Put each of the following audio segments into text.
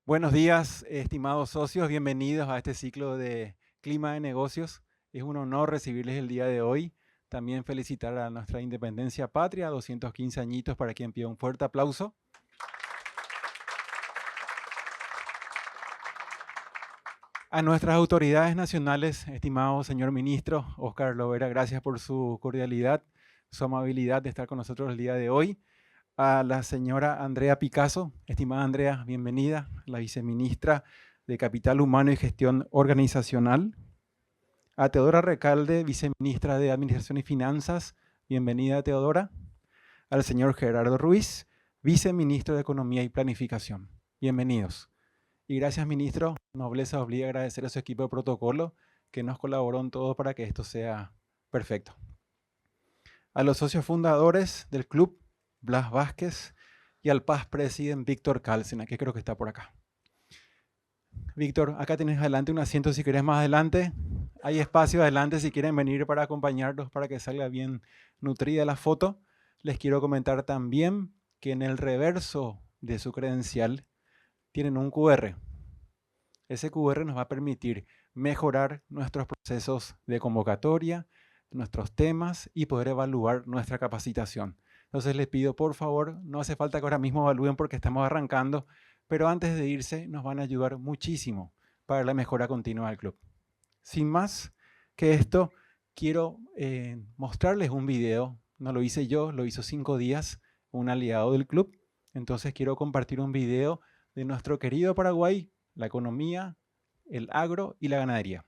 Buenos días, estimados socios, bienvenidos a este ciclo de Clima de Negocios. Es un honor recibirles el día de hoy. También felicitar a nuestra independencia patria, 215 añitos, para quien pido un fuerte aplauso. A nuestras autoridades nacionales, estimado señor ministro Óscar Lovera, gracias por su cordialidad, su amabilidad de estar con nosotros el día de hoy. A la señora Andrea Picasso, estimada Andrea, bienvenida, la viceministra de Capital Humano y Gestión Organizacional. A Teodora Recalde, viceministra de Administración y Finanzas, bienvenida Teodora. Al señor Gerardo Ruiz, viceministro de Economía y Planificación, bienvenidos. Y gracias, ministro, nobleza obliga a agradecer a su equipo de protocolo que nos colaboró en todo para que esto sea perfecto. A los socios fundadores del club, Blas Vázquez, y al past president Víctor Cálcena, que creo que está por acá. Víctor, acá tienes adelante un asiento si querés más adelante. Hay espacio adelante si quieren venir para acompañarnos para que salga bien nutrida la foto. Les quiero comentar también que en el reverso de su credencial tienen un QR. Ese QR nos va a permitir mejorar nuestros procesos de convocatoria, nuestros temas y poder evaluar nuestra capacitación. Entonces les pido, por favor, no hace falta que ahora mismo evalúen porque estamos arrancando, pero antes de irse nos van a ayudar muchísimo para la mejora continua del club. Sin más que esto, quiero mostrarles un video. No lo hice yo, lo hizo 5 días un aliado del club. Entonces quiero compartir un video de nuestro querido Paraguay, la economía, el agro y la ganadería.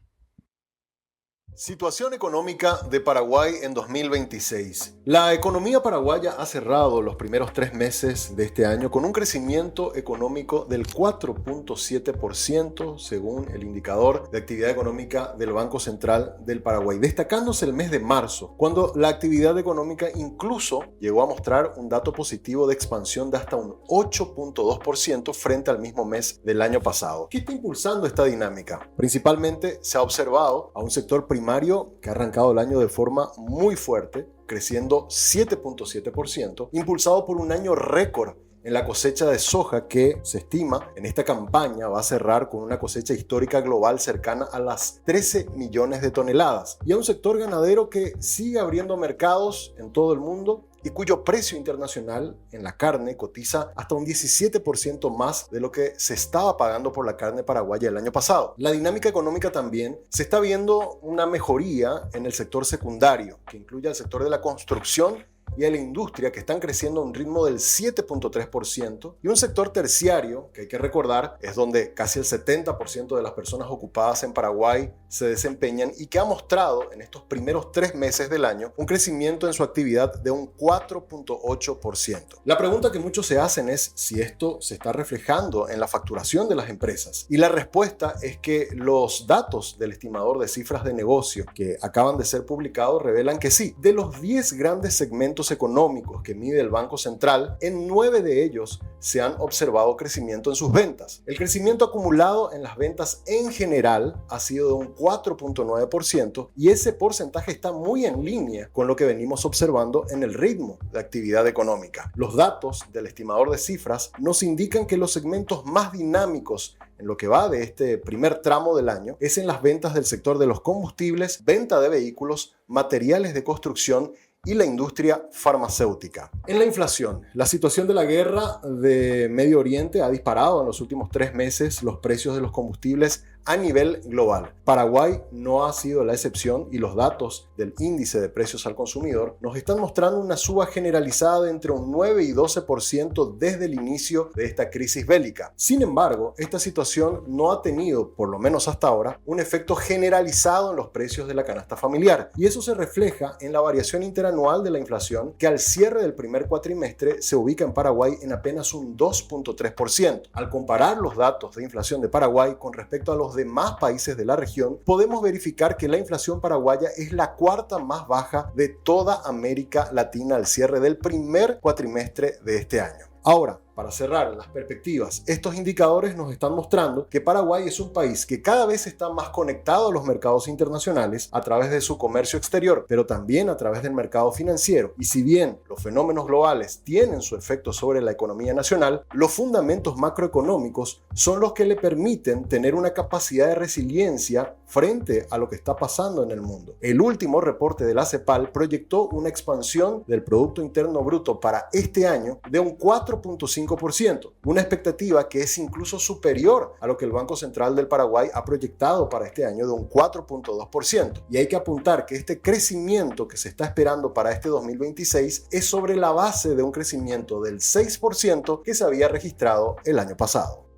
Situación económica de Paraguay en 2026. La economía paraguaya ha cerrado los primeros 3 meses de este año con un crecimiento económico del 4.7% según el indicador de actividad económica del Banco Central del Paraguay, destacándose el mes de marzo, cuando la actividad económica incluso llegó a mostrar un dato positivo de expansión de hasta un 8.2% frente al mismo mes del año pasado. ¿Qué está impulsando esta dinámica? Principalmente se ha observado a un sector primario que ha arrancado el año de forma muy fuerte, creciendo 7.7%, impulsado por un año récord en la cosecha de soja que se estima en esta campaña va a cerrar con una cosecha histórica global cercana a las 13 millones de toneladas. Y a un sector ganadero que sigue abriendo mercados en todo el mundo y cuyo precio internacional en la carne cotiza hasta un 17% más de lo que se estaba pagando por la carne paraguaya el año pasado. La dinámica económica también se está viendo una mejoría en el sector secundario, que incluye al sector de la construcción y a la industria, que están creciendo a un ritmo del 7.3%, y un sector terciario, que hay que recordar, es donde casi el 70% de las personas ocupadas en Paraguay se desempeñan y que ha mostrado en estos primeros 3 meses del año un crecimiento en su actividad de un 4.8%. La pregunta que muchos se hacen es si esto se está reflejando en la facturación de las empresas, y la respuesta es que los datos del estimador de cifras de negocio que acaban de ser publicados revelan que sí, de los 10 grandes segmentos económicos que mide el Banco Central, en 9 de ellos se han observado crecimiento en sus ventas. El crecimiento acumulado en las ventas en general ha sido de un 4.9% y ese porcentaje está muy en línea con lo que venimos observando en el ritmo de actividad económica. Los datos del estimador de cifras nos indican que los segmentos más dinámicos en lo que va de este primer tramo del año es en las ventas del sector de los combustibles, venta de vehículos, materiales de construcción y la industria farmacéutica. En la inflación, la situación de la guerra de Medio Oriente ha disparado en los últimos 3 meses los precios de los combustibles a nivel global. Paraguay no ha sido la excepción y los datos del índice de precios al consumidor nos están mostrando una suba generalizada de entre un 9 y 12% desde el inicio de esta crisis bélica. Sin embargo, esta situación no ha tenido, por lo menos hasta ahora, un efecto generalizado en los precios de la canasta familiar, y eso se refleja en la variación interanual de la inflación, que al cierre del primer cuatrimestre se ubica en Paraguay en apenas un 2.3%. Al comparar los datos de inflación de Paraguay con respecto a los demás países de la región, podemos verificar que la inflación paraguaya es la 4ª más baja de toda América Latina al cierre del primer cuatrimestre de este año. Ahora, Para cerrar las perspectivas, estos indicadores nos están mostrando que Paraguay es un país que cada vez está más conectado a los mercados internacionales a través de su comercio exterior, pero también a través del mercado financiero. Y si bien los fenómenos globales tienen su efecto sobre la economía nacional, los fundamentos macroeconómicos son los que le permiten tener una capacidad de resiliencia frente a lo que está pasando en el mundo. El último reporte de la CEPAL proyectó una expansión del Producto Interno Bruto para este año de un 4.5%, una expectativa que es incluso superior a lo que el Banco Central del Paraguay ha proyectado para este año de un 4.2%. Y hay que apuntar que este crecimiento que se está esperando para este 2026 es sobre la base de un crecimiento del 6% que se había registrado el año pasado.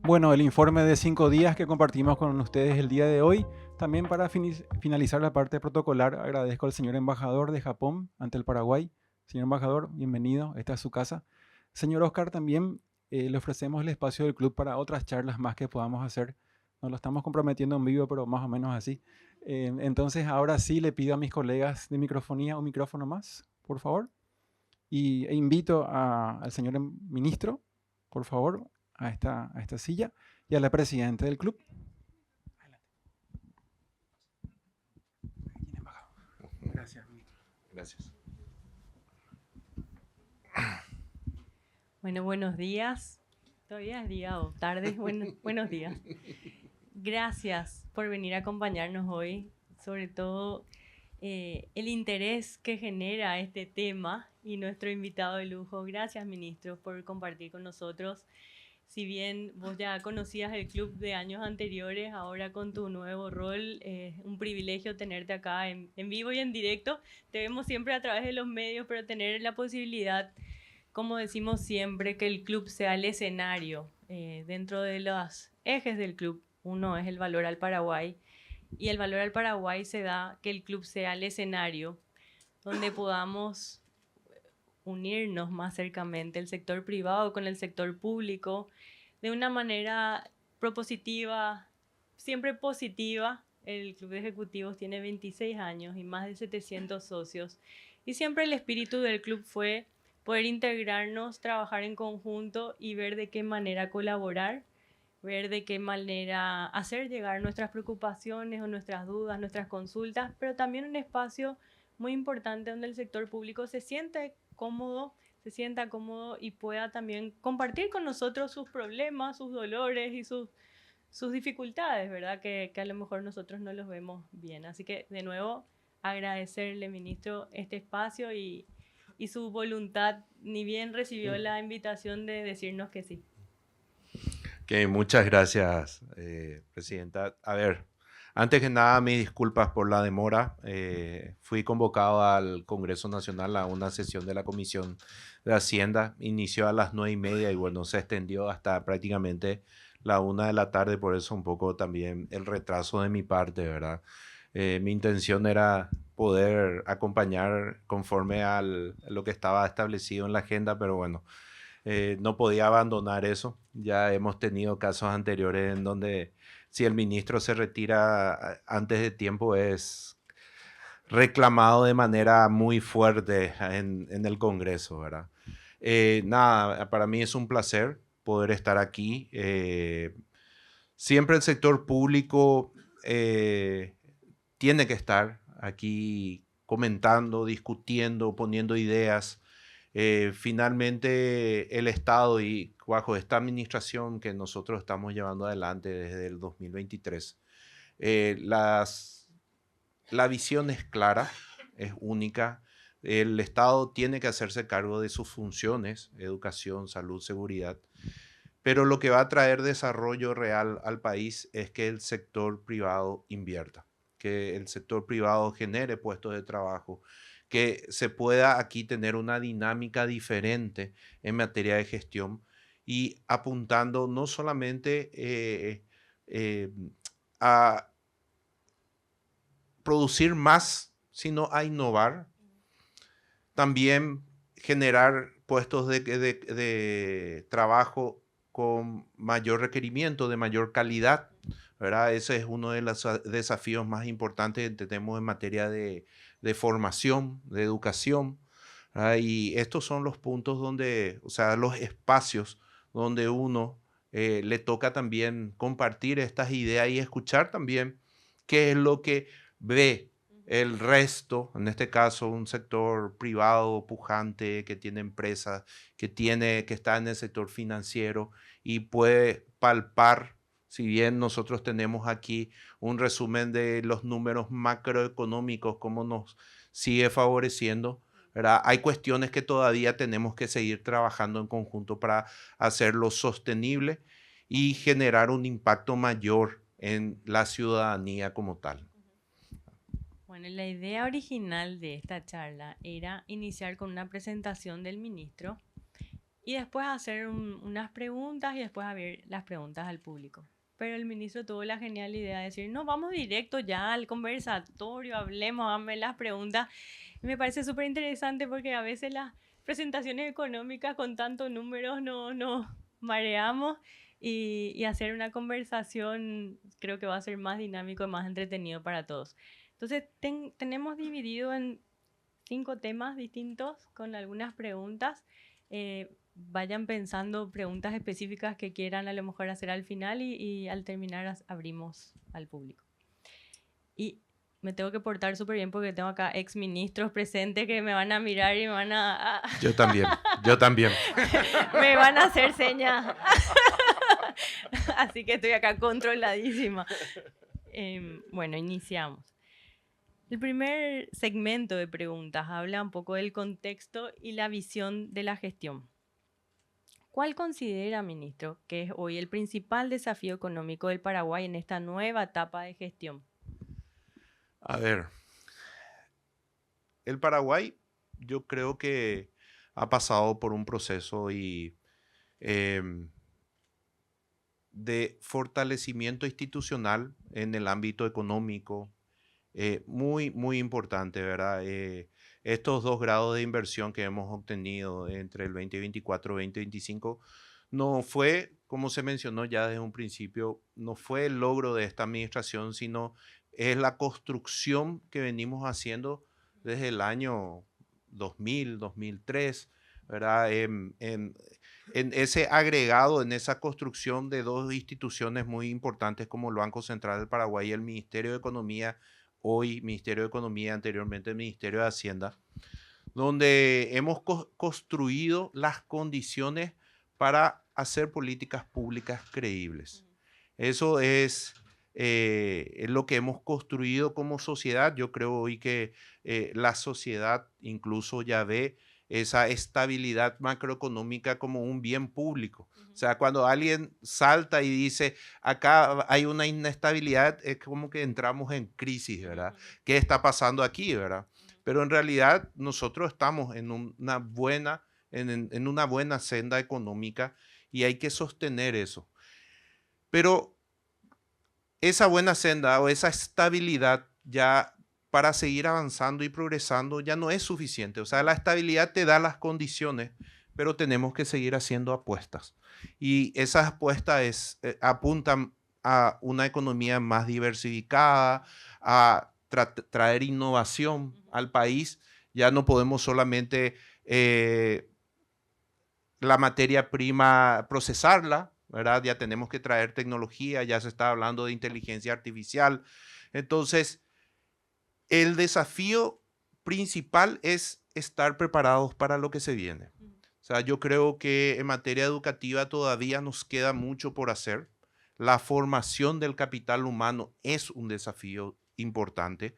Bueno, el informe de 5 días que compartimos con ustedes el día de hoy. También para finalizar la parte protocolar, agradezco al señor embajador de Japón ante el Paraguay. Señor embajador, bienvenido, esta es su casa. Señor Oscar, también le ofrecemos el espacio del club para otras charlas más que podamos hacer. Nos lo estamos comprometiendo en vivo, pero más o menos así. Entonces, ahora sí le pido a mis colegas de microfonía un micrófono más, por favor. E invito al señor ministro, por favor, a esta silla y a la presidenta del club. Gracias. Gracias. Bueno, buenos días. Todavía es día o tarde. Buenos días. Gracias por venir a acompañarnos hoy. Sobre todo el interés que genera este tema y nuestro invitado de lujo. Gracias, ministro, por compartir con nosotros. Si bien vos ya conocías el club de años anteriores, ahora con tu nuevo rol, es un privilegio tenerte acá en vivo y en directo. Te vemos siempre a través de los medios, pero tener la posibilidad, como decimos siempre, que el club sea el escenario. Dentro de los ejes del club, uno es el valor al Paraguay, y el valor al Paraguay se da que el club sea el escenario donde podamos unirnos más cercamente el sector privado con el sector público de una manera propositiva, siempre positiva. El Club de Ejecutivos tiene 26 años y más de 700 socios. Y siempre el espíritu del club fue poder integrarnos, trabajar en conjunto y ver de qué manera colaborar, ver de qué manera hacer llegar nuestras preocupaciones o nuestras dudas, nuestras consultas, pero también un espacio muy importante donde el sector público se sienta cómodo y pueda también compartir con nosotros sus problemas, sus dolores y sus dificultades, ¿verdad? Que a lo mejor nosotros no los vemos bien. Así que, de nuevo, agradecerle, ministro, este espacio y su voluntad, ni bien recibió la invitación de decirnos que sí. Okay, muchas gracias, presidenta. A ver, antes que nada, mis disculpas por la demora. Fui convocado al Congreso Nacional a una sesión de la Comisión de Hacienda. Inició a las 9:30 y bueno, se extendió hasta prácticamente la 1 de la tarde. Por eso un poco también el retraso de mi parte, ¿verdad? Mi intención era poder acompañar conforme a lo que estaba establecido en la agenda, pero bueno, no podía abandonar eso. Ya hemos tenido casos anteriores en donde si el ministro se retira antes de tiempo es reclamado de manera muy fuerte en el Congreso, ¿verdad? Nada, para mí es un placer poder estar aquí. Siempre el sector público tiene que estar aquí comentando, discutiendo, poniendo ideas. Finalmente el Estado y bajo esta administración que nosotros estamos llevando adelante desde el 2023, la visión es clara, es única. El Estado tiene que hacerse cargo de sus funciones, educación, salud, seguridad, pero lo que va a traer desarrollo real al país es que el sector privado invierta, que el sector privado genere puestos de trabajo, que se pueda aquí tener una dinámica diferente en materia de gestión y apuntando no solamente a producir más, sino a innovar, también generar puestos de trabajo con mayor requerimiento, de mayor calidad, ¿verdad? Ese es uno de los desafíos más importantes que tenemos en materia de formación, de educación, Y estos son los puntos donde, o sea, los espacios donde uno le toca también compartir estas ideas y escuchar también qué es lo que ve el resto, en este caso un sector privado pujante que tiene empresas, que está en el sector financiero y puede palpar, si bien nosotros tenemos aquí un resumen de los números macroeconómicos, cómo nos sigue favoreciendo, ¿verdad? Hay cuestiones que todavía tenemos que seguir trabajando en conjunto para hacerlo sostenible y generar un impacto mayor en la ciudadanía como tal. Bueno, la idea original de esta charla era iniciar con una presentación del ministro y después hacer unas preguntas y después abrir las preguntas al público. Pero el ministro tuvo la genial idea de decir, no, vamos directo ya al conversatorio, hablemos, háganme las preguntas. Y me parece súper interesante porque a veces las presentaciones económicas con tantos números nos mareamos y hacer una conversación creo que va a ser más dinámico y más entretenido para todos. Entonces, tenemos dividido en 5 temas distintos con algunas preguntas. Vayan pensando preguntas específicas que quieran a lo mejor hacer al final y al terminar abrimos al público. Y me tengo que portar súper bien porque tengo acá exministros presentes que me van a mirar y me van a... Yo también. me van a hacer señas. Así que estoy acá controladísima. Bueno, iniciamos. El primer segmento de preguntas habla un poco del contexto y la visión de la gestión. ¿Cuál considera, ministro, que es hoy el principal desafío económico del Paraguay en esta nueva etapa de gestión? A ver, el Paraguay yo creo que ha pasado por un proceso de fortalecimiento institucional en el ámbito económico, muy, muy importante, ¿verdad? Estos 2 grados de inversión que hemos obtenido entre el 2024 y 2025 no fue, como se mencionó ya desde un principio, no fue el logro de esta administración, sino es la construcción que venimos haciendo desde el año 2000, 2003, ¿verdad? En ese agregado, en esa construcción de 2 instituciones muy importantes como el Banco Central del Paraguay y el Ministerio de Economía, hoy Ministerio de Economía, anteriormente el Ministerio de Hacienda, donde hemos construido las condiciones para hacer políticas públicas creíbles. Eso es lo que hemos construido como sociedad. Yo creo hoy que la sociedad incluso ya ve esa estabilidad macroeconómica como un bien público. O sea, cuando alguien salta y dice, acá hay una inestabilidad, es como que entramos en crisis, ¿verdad? ¿Qué está pasando aquí, verdad? Pero en realidad nosotros estamos en una buena senda económica y hay que sostener eso. Pero esa buena senda o esa estabilidad ya para seguir avanzando y progresando ya no es suficiente. O sea, la estabilidad te da las condiciones, pero tenemos que seguir haciendo apuestas. Y esas apuestas apuntan a una economía más diversificada, a traer innovación al país. Ya no podemos solamente la materia prima procesarla, ¿verdad? Ya tenemos que traer tecnología, ya se está hablando de inteligencia artificial. Entonces, el desafío principal es estar preparados para lo que se viene. O sea, yo creo que en materia educativa todavía nos queda mucho por hacer. La formación del capital humano es un desafío importante,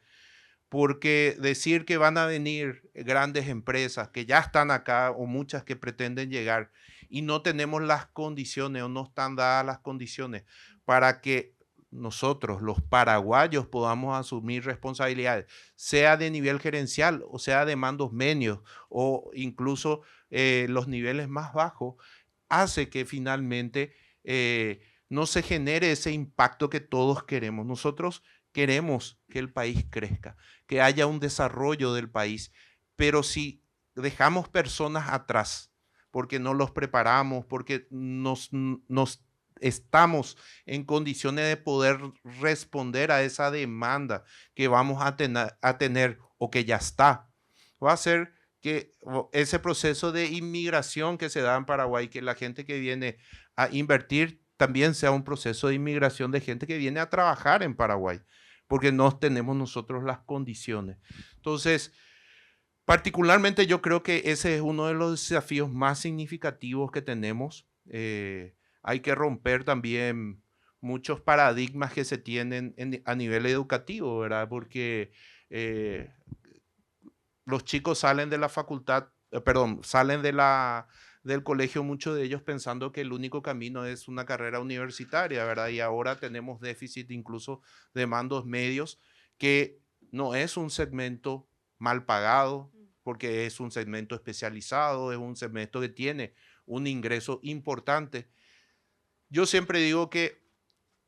porque decir que van a venir grandes empresas que ya están acá o muchas que pretenden llegar y no tenemos las condiciones o no están dadas las condiciones para que nosotros, los paraguayos, podamos asumir responsabilidades, sea de nivel gerencial o sea de mandos medios o incluso los niveles más bajos, hace que finalmente no se genere ese impacto que todos queremos. Nosotros queremos que el país crezca, que haya un desarrollo del país, pero si dejamos personas atrás, porque no los preparamos, porque nos estamos en condiciones de poder responder a esa demanda que vamos a tener o que ya está, va a ser que ese proceso de inmigración que se da en Paraguay, que la gente que viene a invertir también sea un proceso de inmigración de gente que viene a trabajar en Paraguay, porque no tenemos nosotros las condiciones. Entonces, particularmente yo creo que ese es uno de los desafíos más significativos que tenemos. Hay que romper también muchos paradigmas que se tienen a nivel educativo, ¿verdad? Porque los chicos salen de la facultad, perdón, salen del colegio, muchos de ellos pensando que el único camino es una carrera universitaria, ¿verdad? Y ahora tenemos déficit incluso de mandos medios, que no es un segmento mal pagado, porque es un segmento especializado, es un segmento que tiene un ingreso importante. Yo siempre digo que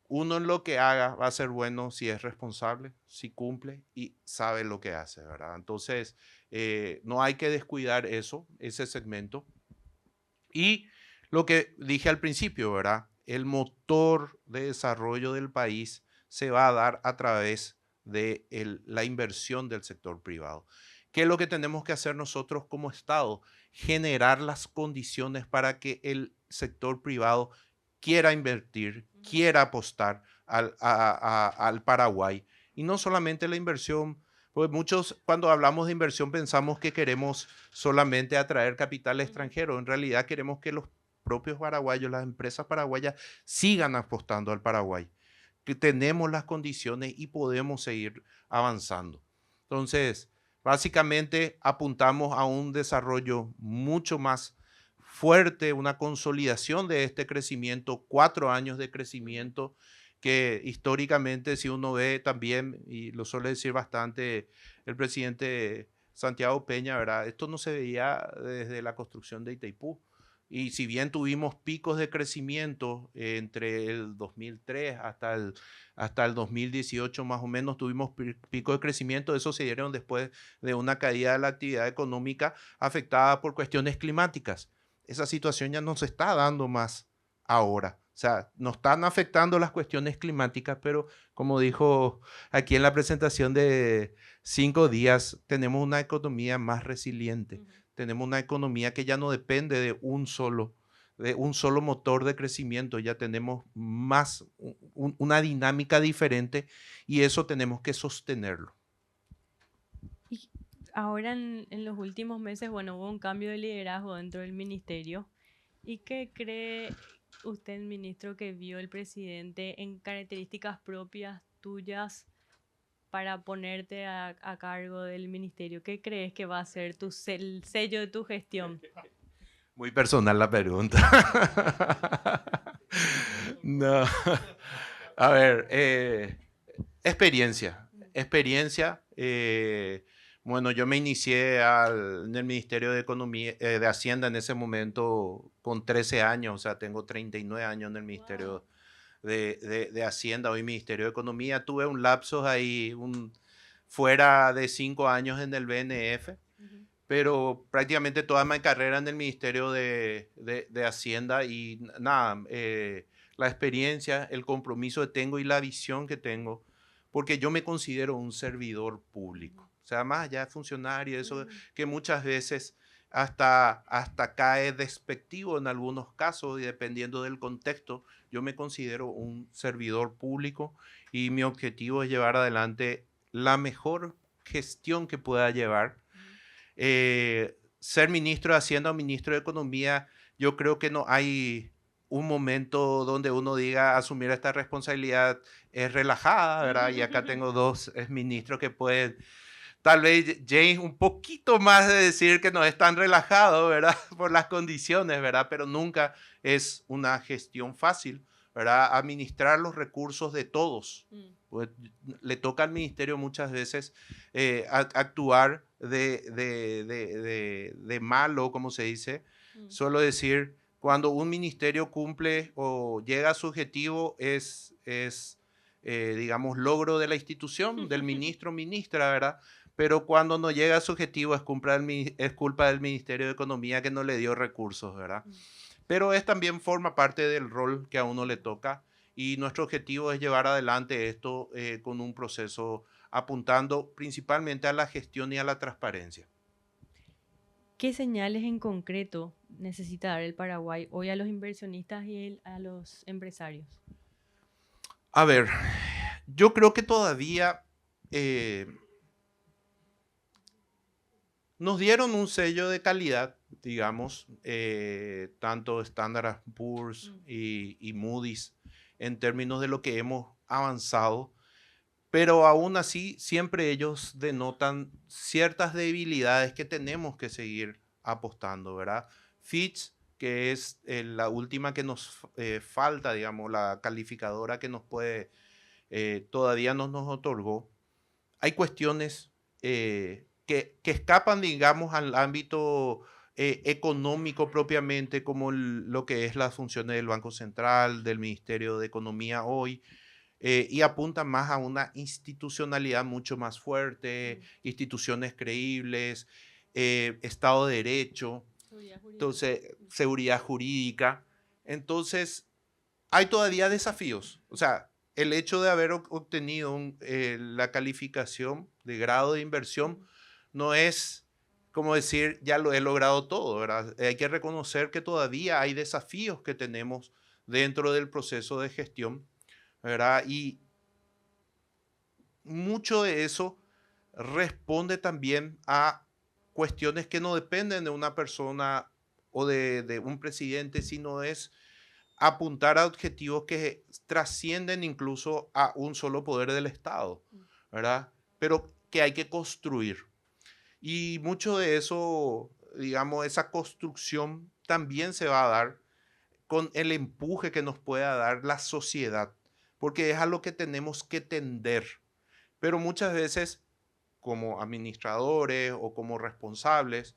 uno en lo que haga va a ser bueno si es responsable, si cumple y sabe lo que hace, ¿verdad? Entonces, no hay que descuidar eso, ese segmento. Y lo que dije al principio, ¿verdad? El motor de desarrollo del país se va a dar a través de la inversión del sector privado. ¿Qué es lo que tenemos que hacer nosotros como Estado? Generar las condiciones para que el sector privado quiera invertir, quiera apostar al Paraguay. Y no solamente la inversión, pues muchos cuando hablamos de inversión pensamos que queremos solamente atraer capital extranjero. En realidad queremos que los propios paraguayos, las empresas paraguayas sigan apostando al Paraguay, que tenemos las condiciones y podemos seguir avanzando. Entonces, básicamente apuntamos a un desarrollo mucho más fuerte, una consolidación de este crecimiento, 4 años de crecimiento que históricamente, si uno ve también, y lo suele decir bastante el presidente Santiago Peña, ¿verdad? Esto no se veía desde la construcción de Itaipú. Y si bien tuvimos picos de crecimiento entre el 2003 hasta el 2018 más o menos, tuvimos picos de crecimiento, eso se dieron después de una caída de la actividad económica afectada por cuestiones climáticas. Esa situación ya no se está dando más ahora. O sea, nos están afectando las cuestiones climáticas, pero como dijo aquí en la presentación de 5 días, tenemos una economía más resiliente. Tenemos una economía que ya no depende de un solo motor de crecimiento, ya tenemos más, una dinámica diferente y eso tenemos que sostenerlo. Y ahora en los últimos meses, bueno, hubo un cambio de liderazgo dentro del ministerio. ¿Y qué cree usted, ministro, que vio el presidente en características propias tuyas para ponerte a cargo del ministerio? ¿Qué crees que va a ser el sello de tu gestión? Muy personal la pregunta. No. A ver, experiencia. Bueno, yo me inicié en el Ministerio de Economía, de Hacienda en ese momento con 13 años, o sea, tengo 39 años en el Ministerio de Hacienda, hoy Ministerio de Economía. Tuve un lapso ahí, fuera de 5 años en el BNF, pero prácticamente toda mi carrera en el Ministerio de Hacienda y nada, la experiencia, el compromiso que tengo y la visión que tengo, porque yo me considero un servidor público. O sea, más allá de funcionario, eso que muchas veces hasta cae despectivo en algunos casos y dependiendo del contexto, yo me considero un servidor público y mi objetivo es llevar adelante la mejor gestión que pueda llevar. Ser ministro de Hacienda o ministro de Economía, yo creo que no hay un momento donde uno diga asumir esta responsabilidad es relajada, ¿verdad? Y acá tengo 2 ministros que pueden, tal vez James un poquito más de decir que no es tan relajado, ¿verdad? Por las condiciones, ¿verdad? Pero nunca es una gestión fácil, ¿verdad? Administrar los recursos de todos. Pues, le toca al ministerio muchas veces actuar de malo, como se dice. Suelo decir, cuando un ministerio cumple o llega a su objetivo es digamos, logro de la institución, del ministro, ministra, ¿verdad? Pero cuando no llega a su objetivo es culpa del Ministerio de Economía que no le dio recursos, ¿verdad? Pero también forma parte del rol que a uno le toca y nuestro objetivo es llevar adelante esto con un proceso apuntando principalmente a la gestión y a la transparencia. ¿Qué señales en concreto necesita dar el Paraguay hoy a los inversionistas y a los empresarios? A ver, yo creo que todavía nos dieron un sello de calidad, digamos, tanto Standard & Poor's y Moody's, en términos de lo que hemos avanzado, pero aún así siempre ellos denotan ciertas debilidades que tenemos que seguir apostando, ¿verdad? Fitch, que es la última que nos falta, digamos, la calificadora que nos puede, todavía no nos otorgó. Hay cuestiones que escapan, digamos, al ámbito económico propiamente, como lo que es las funciones del Banco Central, del Ministerio de Economía hoy, y apuntan más a una institucionalidad mucho más fuerte, instituciones creíbles, Estado de Derecho, entonces, seguridad jurídica. Entonces, hay todavía desafíos. O sea, el hecho de haber obtenido la calificación de grado de inversión no es como decir, ya lo he logrado todo, ¿verdad? Hay que reconocer que todavía hay desafíos que tenemos dentro del proceso de gestión, ¿verdad? Y mucho de eso responde también a cuestiones que no dependen de una persona o de un presidente, sino es apuntar a objetivos que trascienden incluso a un solo poder del Estado, ¿verdad? Pero que hay que construir. Y mucho de eso, digamos, esa construcción también se va a dar con el empuje que nos pueda dar la sociedad, porque es a lo que tenemos que tender. Pero muchas veces, como administradores o como responsables,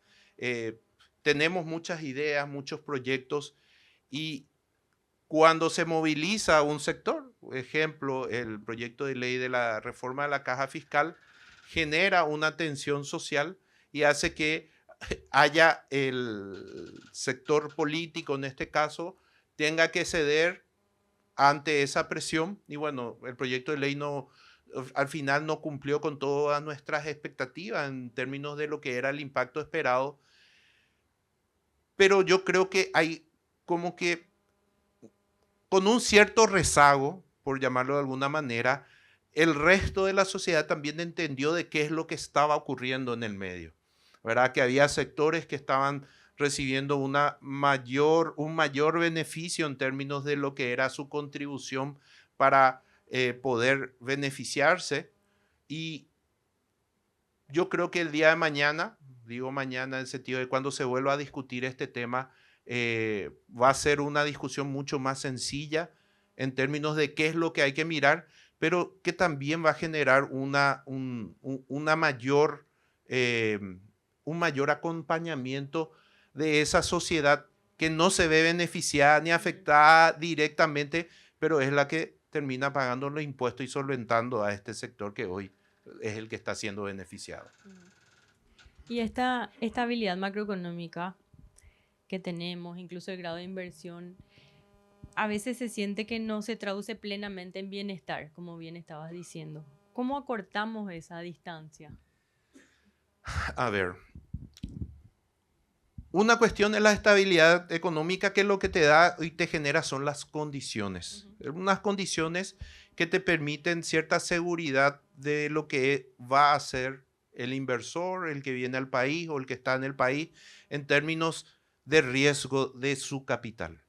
tenemos muchas ideas, muchos proyectos y cuando se moviliza un sector, ejemplo, el proyecto de ley de la reforma de la caja fiscal, genera una tensión social y hace que haya el sector político, en este caso, tenga que ceder ante esa presión. Y bueno, el proyecto de ley no, al final no cumplió con todas nuestras expectativas en términos de lo que era el impacto esperado. Pero yo creo que hay como que con un cierto rezago, por llamarlo de alguna manera, el resto de la sociedad también entendió de qué es lo que estaba ocurriendo en el medio, ¿verdad? Que había sectores que estaban recibiendo un mayor beneficio en términos de lo que era su contribución para poder beneficiarse. Y yo creo que el día de mañana, digo mañana en el sentido de cuando se vuelva a discutir este tema, va a ser una discusión mucho más sencilla en términos de qué es lo que hay que mirar, pero que también va a generar una mayor, un mayor acompañamiento de esa sociedad que no se ve beneficiada ni afectada directamente, pero es la que termina pagando los impuestos y solventando a este sector que hoy es el que está siendo beneficiado. Y esta estabilidad macroeconómica que tenemos, incluso el grado de inversión, a veces se siente que no se traduce plenamente en bienestar, como bien estabas diciendo. ¿Cómo acortamos esa distancia? A ver, una cuestión es la estabilidad económica, que lo que te da y te genera son las condiciones. Unas condiciones que te permiten cierta seguridad de lo que va a hacer el inversor, el que viene al país o el que está en el país, en términos de riesgo de su capital.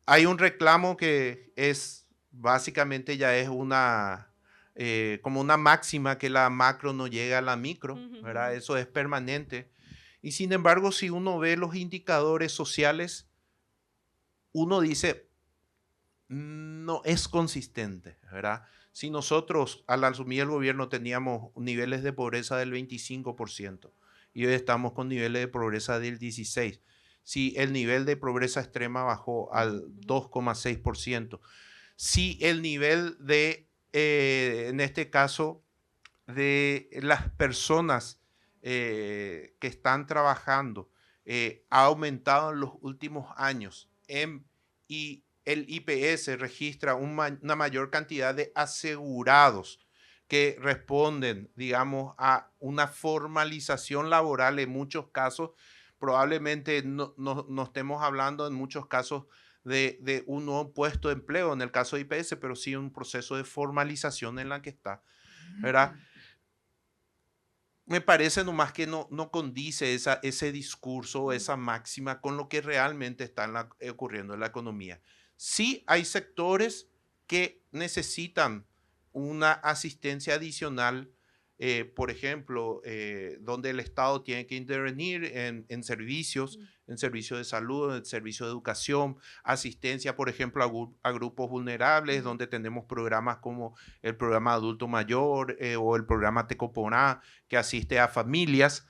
Hay un reclamo que es básicamente ya es como una máxima, que la macro no llega a la micro, ¿verdad? Eso es permanente. Y sin embargo, si uno ve los indicadores sociales, uno dice, no es consistente, ¿verdad? Si nosotros al asumir el gobierno teníamos niveles de pobreza del 25% y hoy estamos con niveles de pobreza del 16%, si el nivel de pobreza extrema bajó al 2,6%, si el nivel de, en este caso, de las personas que están trabajando ha aumentado en los últimos años y el IPS registra una mayor cantidad de asegurados, que responden, digamos, a una formalización laboral en muchos casos. Probablemente no estemos hablando en muchos casos de un nuevo puesto de empleo en el caso de IPS, pero sí un proceso de formalización en la que está, ¿verdad? Me parece nomás que no condice ese discurso o esa máxima con lo que realmente está ocurriendo en la economía. Sí hay sectores que necesitan una asistencia adicional, por ejemplo, donde el Estado tiene que intervenir en servicios de salud, en servicios de educación, asistencia, por ejemplo, a grupos vulnerables, donde tenemos programas como el programa Adulto Mayor o el programa Tecoporá, que asiste a familias,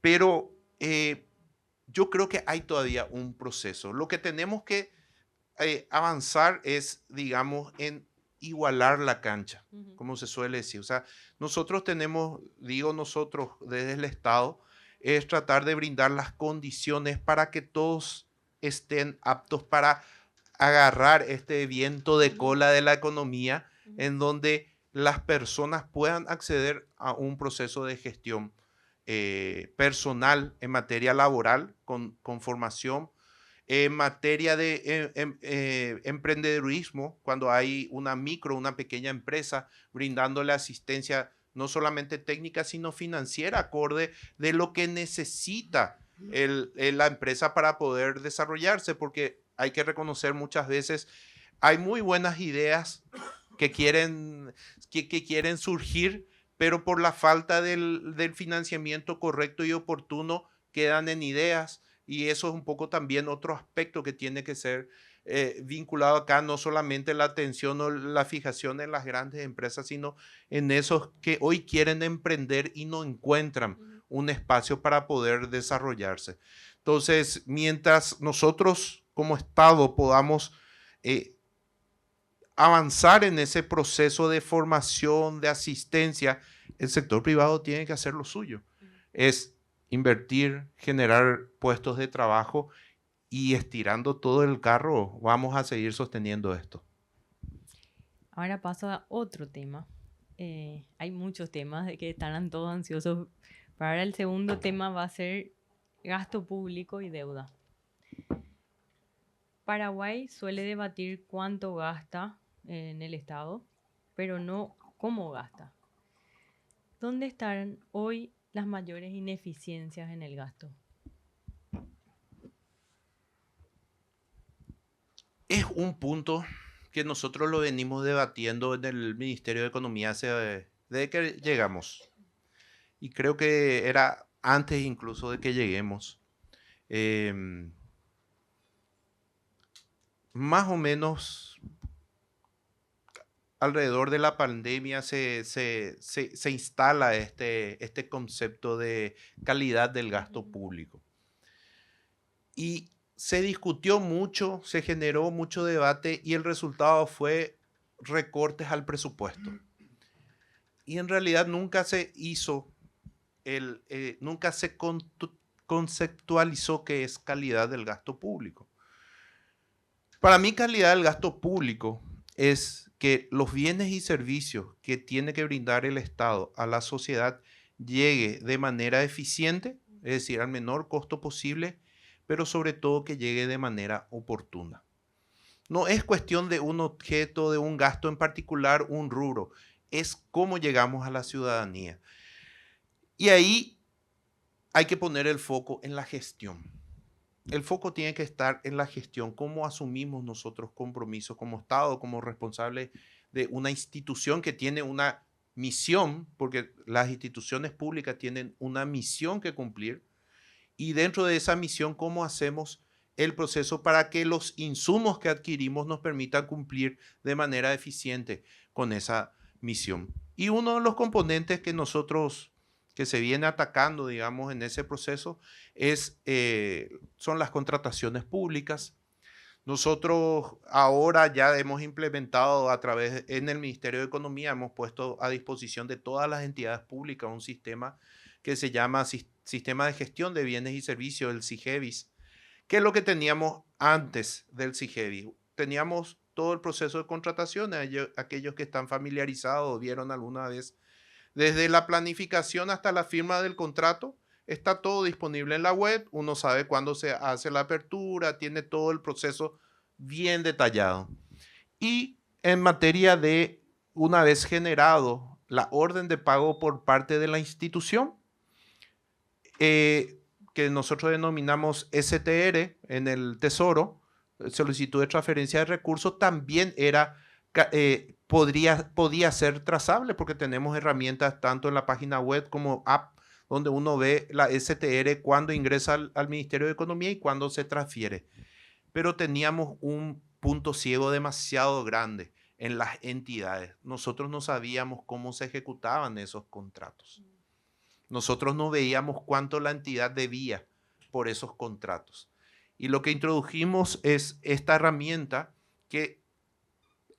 pero yo creo que hay todavía un proceso. Lo que tenemos que avanzar es, digamos, en igualar la cancha, como se suele decir. O sea, nosotros tenemos, digo nosotros desde el Estado, es tratar de brindar las condiciones para que todos estén aptos para agarrar este viento de cola de la economía, en donde las personas puedan acceder a un proceso de gestión personal en materia laboral, con formación, en materia de emprendedurismo, cuando hay una pequeña empresa brindándole asistencia no solamente técnica, sino financiera, acorde de lo que necesita la empresa para poder desarrollarse, porque hay que reconocer muchas veces, hay muy buenas ideas que quieren surgir, pero por la falta del financiamiento correcto y oportuno quedan en ideas, y eso es un poco también otro aspecto que tiene que ser vinculado acá, no solamente la atención o la fijación en las grandes empresas, sino en esos que hoy quieren emprender y no encuentran un espacio para poder desarrollarse. Entonces, mientras nosotros como Estado podamos avanzar en ese proceso de formación, de asistencia, el sector privado tiene que hacer lo suyo. Es invertir, generar puestos de trabajo, y estirando todo el carro vamos a seguir sosteniendo esto. Ahora paso a otro tema. Hay muchos temas de que estarán todos ansiosos. Pero ahora el segundo tema va a ser gasto público y deuda. Paraguay suele debatir cuánto gasta en el Estado, pero no cómo gasta. ¿Dónde están hoy las mayores ineficiencias en el gasto? Es un punto que nosotros lo venimos debatiendo en el Ministerio de Economía desde que llegamos. Y creo que era antes incluso de que lleguemos. Más o menos alrededor de la pandemia se instala este concepto de calidad del gasto público. Y se discutió mucho, se generó mucho debate, y el resultado fue recortes al presupuesto. Y en realidad nunca se hizo, nunca se conceptualizó qué es calidad del gasto público. Para mí, calidad del gasto público es que los bienes y servicios que tiene que brindar el Estado a la sociedad llegue de manera eficiente, es decir, al menor costo posible, pero sobre todo que llegue de manera oportuna. No es cuestión de un objeto, de un gasto en particular, un rubro, es cómo llegamos a la ciudadanía. Y ahí hay que poner el foco en la gestión. El foco tiene que estar en la gestión, cómo asumimos nosotros compromisos como Estado, como responsable de una institución que tiene una misión, porque las instituciones públicas tienen una misión que cumplir, y dentro de esa misión, cómo hacemos el proceso para que los insumos que adquirimos nos permitan cumplir de manera eficiente con esa misión. Y uno de los componentes que se viene atacando, digamos, en ese proceso son las contrataciones públicas. Nosotros ahora ya hemos implementado en el Ministerio de Economía, hemos puesto a disposición de todas las entidades públicas un sistema que se llama Sistema de Gestión de Bienes y Servicios, el SIGEBIS. ¿Qué es lo que teníamos antes del SIGEBIS? Teníamos todo el proceso de contratación. Aquellos que están familiarizados, vieron alguna vez, desde la planificación hasta la firma del contrato, está todo disponible en la web. Uno sabe cuándo se hace la apertura, tiene todo el proceso bien detallado. Y en materia de, una vez generado la orden de pago por parte de la institución, que nosotros denominamos STR en el Tesoro, solicitud de transferencia de recursos, también podía ser trazable, porque tenemos herramientas tanto en la página web como app, donde uno ve la STR cuando ingresa al Ministerio de Economía y cuando se transfiere. Pero teníamos un punto ciego demasiado grande en las entidades. Nosotros no sabíamos cómo se ejecutaban esos contratos. Nosotros no veíamos cuánto la entidad debía por esos contratos. Y lo que introdujimos es esta herramienta que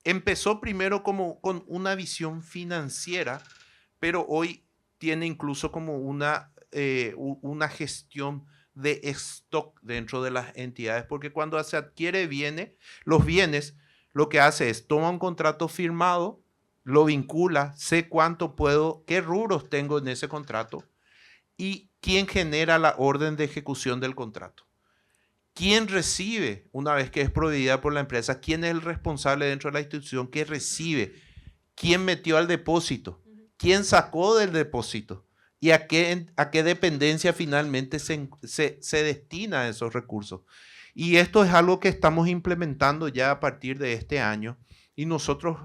empezó primero como con una visión financiera, pero hoy tiene incluso como una gestión de stock dentro de las entidades, porque cuando se adquiere los bienes, lo que hace es toma un contrato firmado, lo vincula, sé cuánto puedo, qué rubros tengo en ese contrato y quién genera la orden de ejecución del contrato. ¿Quién recibe una vez que es proveída por la empresa? ¿Quién es el responsable dentro de la institución que recibe? ¿Quién metió al depósito? ¿Quién sacó del depósito? ¿Y a qué dependencia finalmente se destina esos recursos? Y esto es algo que estamos implementando ya a partir de este año y nosotros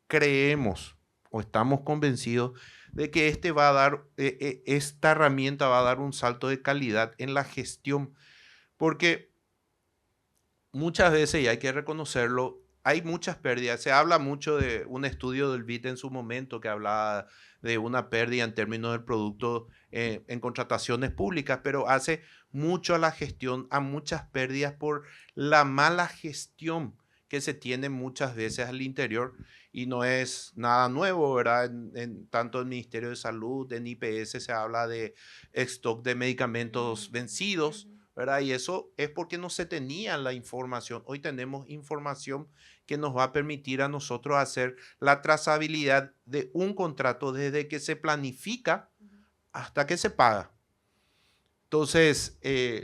creemos o estamos convencidos de que esta herramienta va a dar un salto de calidad en la gestión, porque muchas veces, y hay que reconocerlo, hay muchas pérdidas. Se habla mucho de un estudio del BID en su momento que hablaba de una pérdida en términos del producto en contrataciones públicas, pero hace mucho a la gestión, a muchas pérdidas por la mala gestión que se tiene muchas veces al interior, y no es nada nuevo, ¿verdad? Tanto en el Ministerio de Salud, en IPS se habla de stock de medicamentos vencidos, ¿verdad? Y eso es porque no se tenía la información. Hoy tenemos información que nos va a permitir a nosotros hacer la trazabilidad de un contrato desde que se planifica hasta que se paga. Entonces,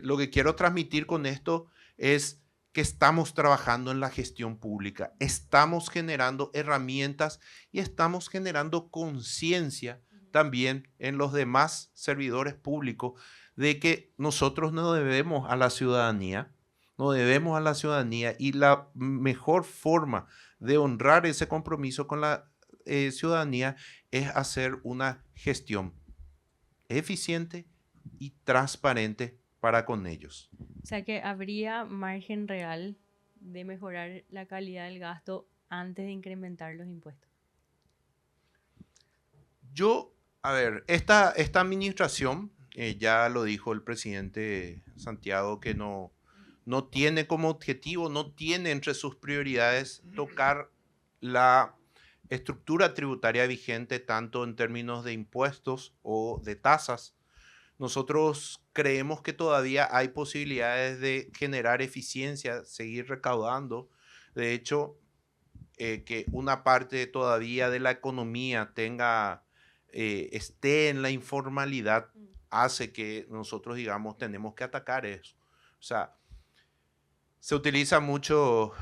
lo que quiero transmitir con esto es que estamos trabajando en la gestión pública, estamos generando herramientas y estamos generando conciencia también en los demás servidores públicos de que nosotros nos debemos a la ciudadanía, y la mejor forma de honrar ese compromiso con la ciudadanía es hacer una gestión eficiente y transparente para con ellos. O sea que habría margen real de mejorar la calidad del gasto antes de incrementar los impuestos. Esta administración, ya lo dijo el presidente Santiago, que no tiene como objetivo, no tiene entre sus prioridades tocar la estructura tributaria vigente, tanto en términos de impuestos o de tasas. Nosotros creemos que todavía hay posibilidades de generar eficiencia, seguir recaudando. De hecho, que una parte todavía de la economía esté en la informalidad, hace que nosotros, digamos, tenemos que atacar eso. O sea, se utiliza mucho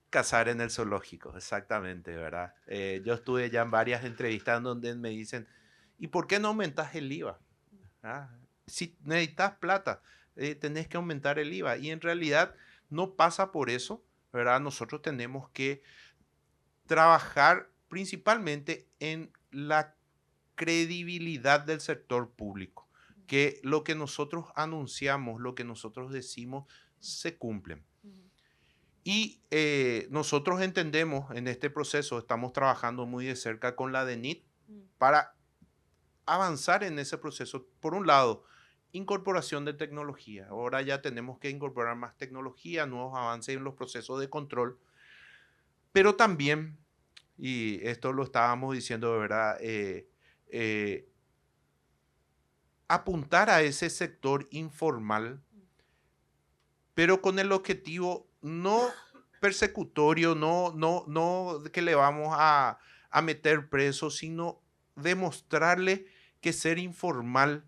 cazar en el zoológico, exactamente, ¿verdad? Yo estuve ya en varias entrevistas donde me dicen, ¿y por qué no aumentas el IVA? Si necesitas plata, tenés que aumentar el IVA. Y en realidad no pasa por eso, ¿verdad? Nosotros tenemos que trabajar principalmente en la credibilidad del sector público, que lo que nosotros anunciamos, lo que nosotros decimos, se cumplen. Y nosotros entendemos en este proceso, estamos trabajando muy de cerca con la DENIT para avanzar en ese proceso. Por un lado, incorporación de tecnología. Ahora ya tenemos que incorporar más tecnología, nuevos avances en los procesos de control, pero también, y esto lo estábamos diciendo de verdad, apuntar a ese sector informal, pero con el objetivo no persecutorio, no que le vamos a meter preso, sino demostrarle que ser informal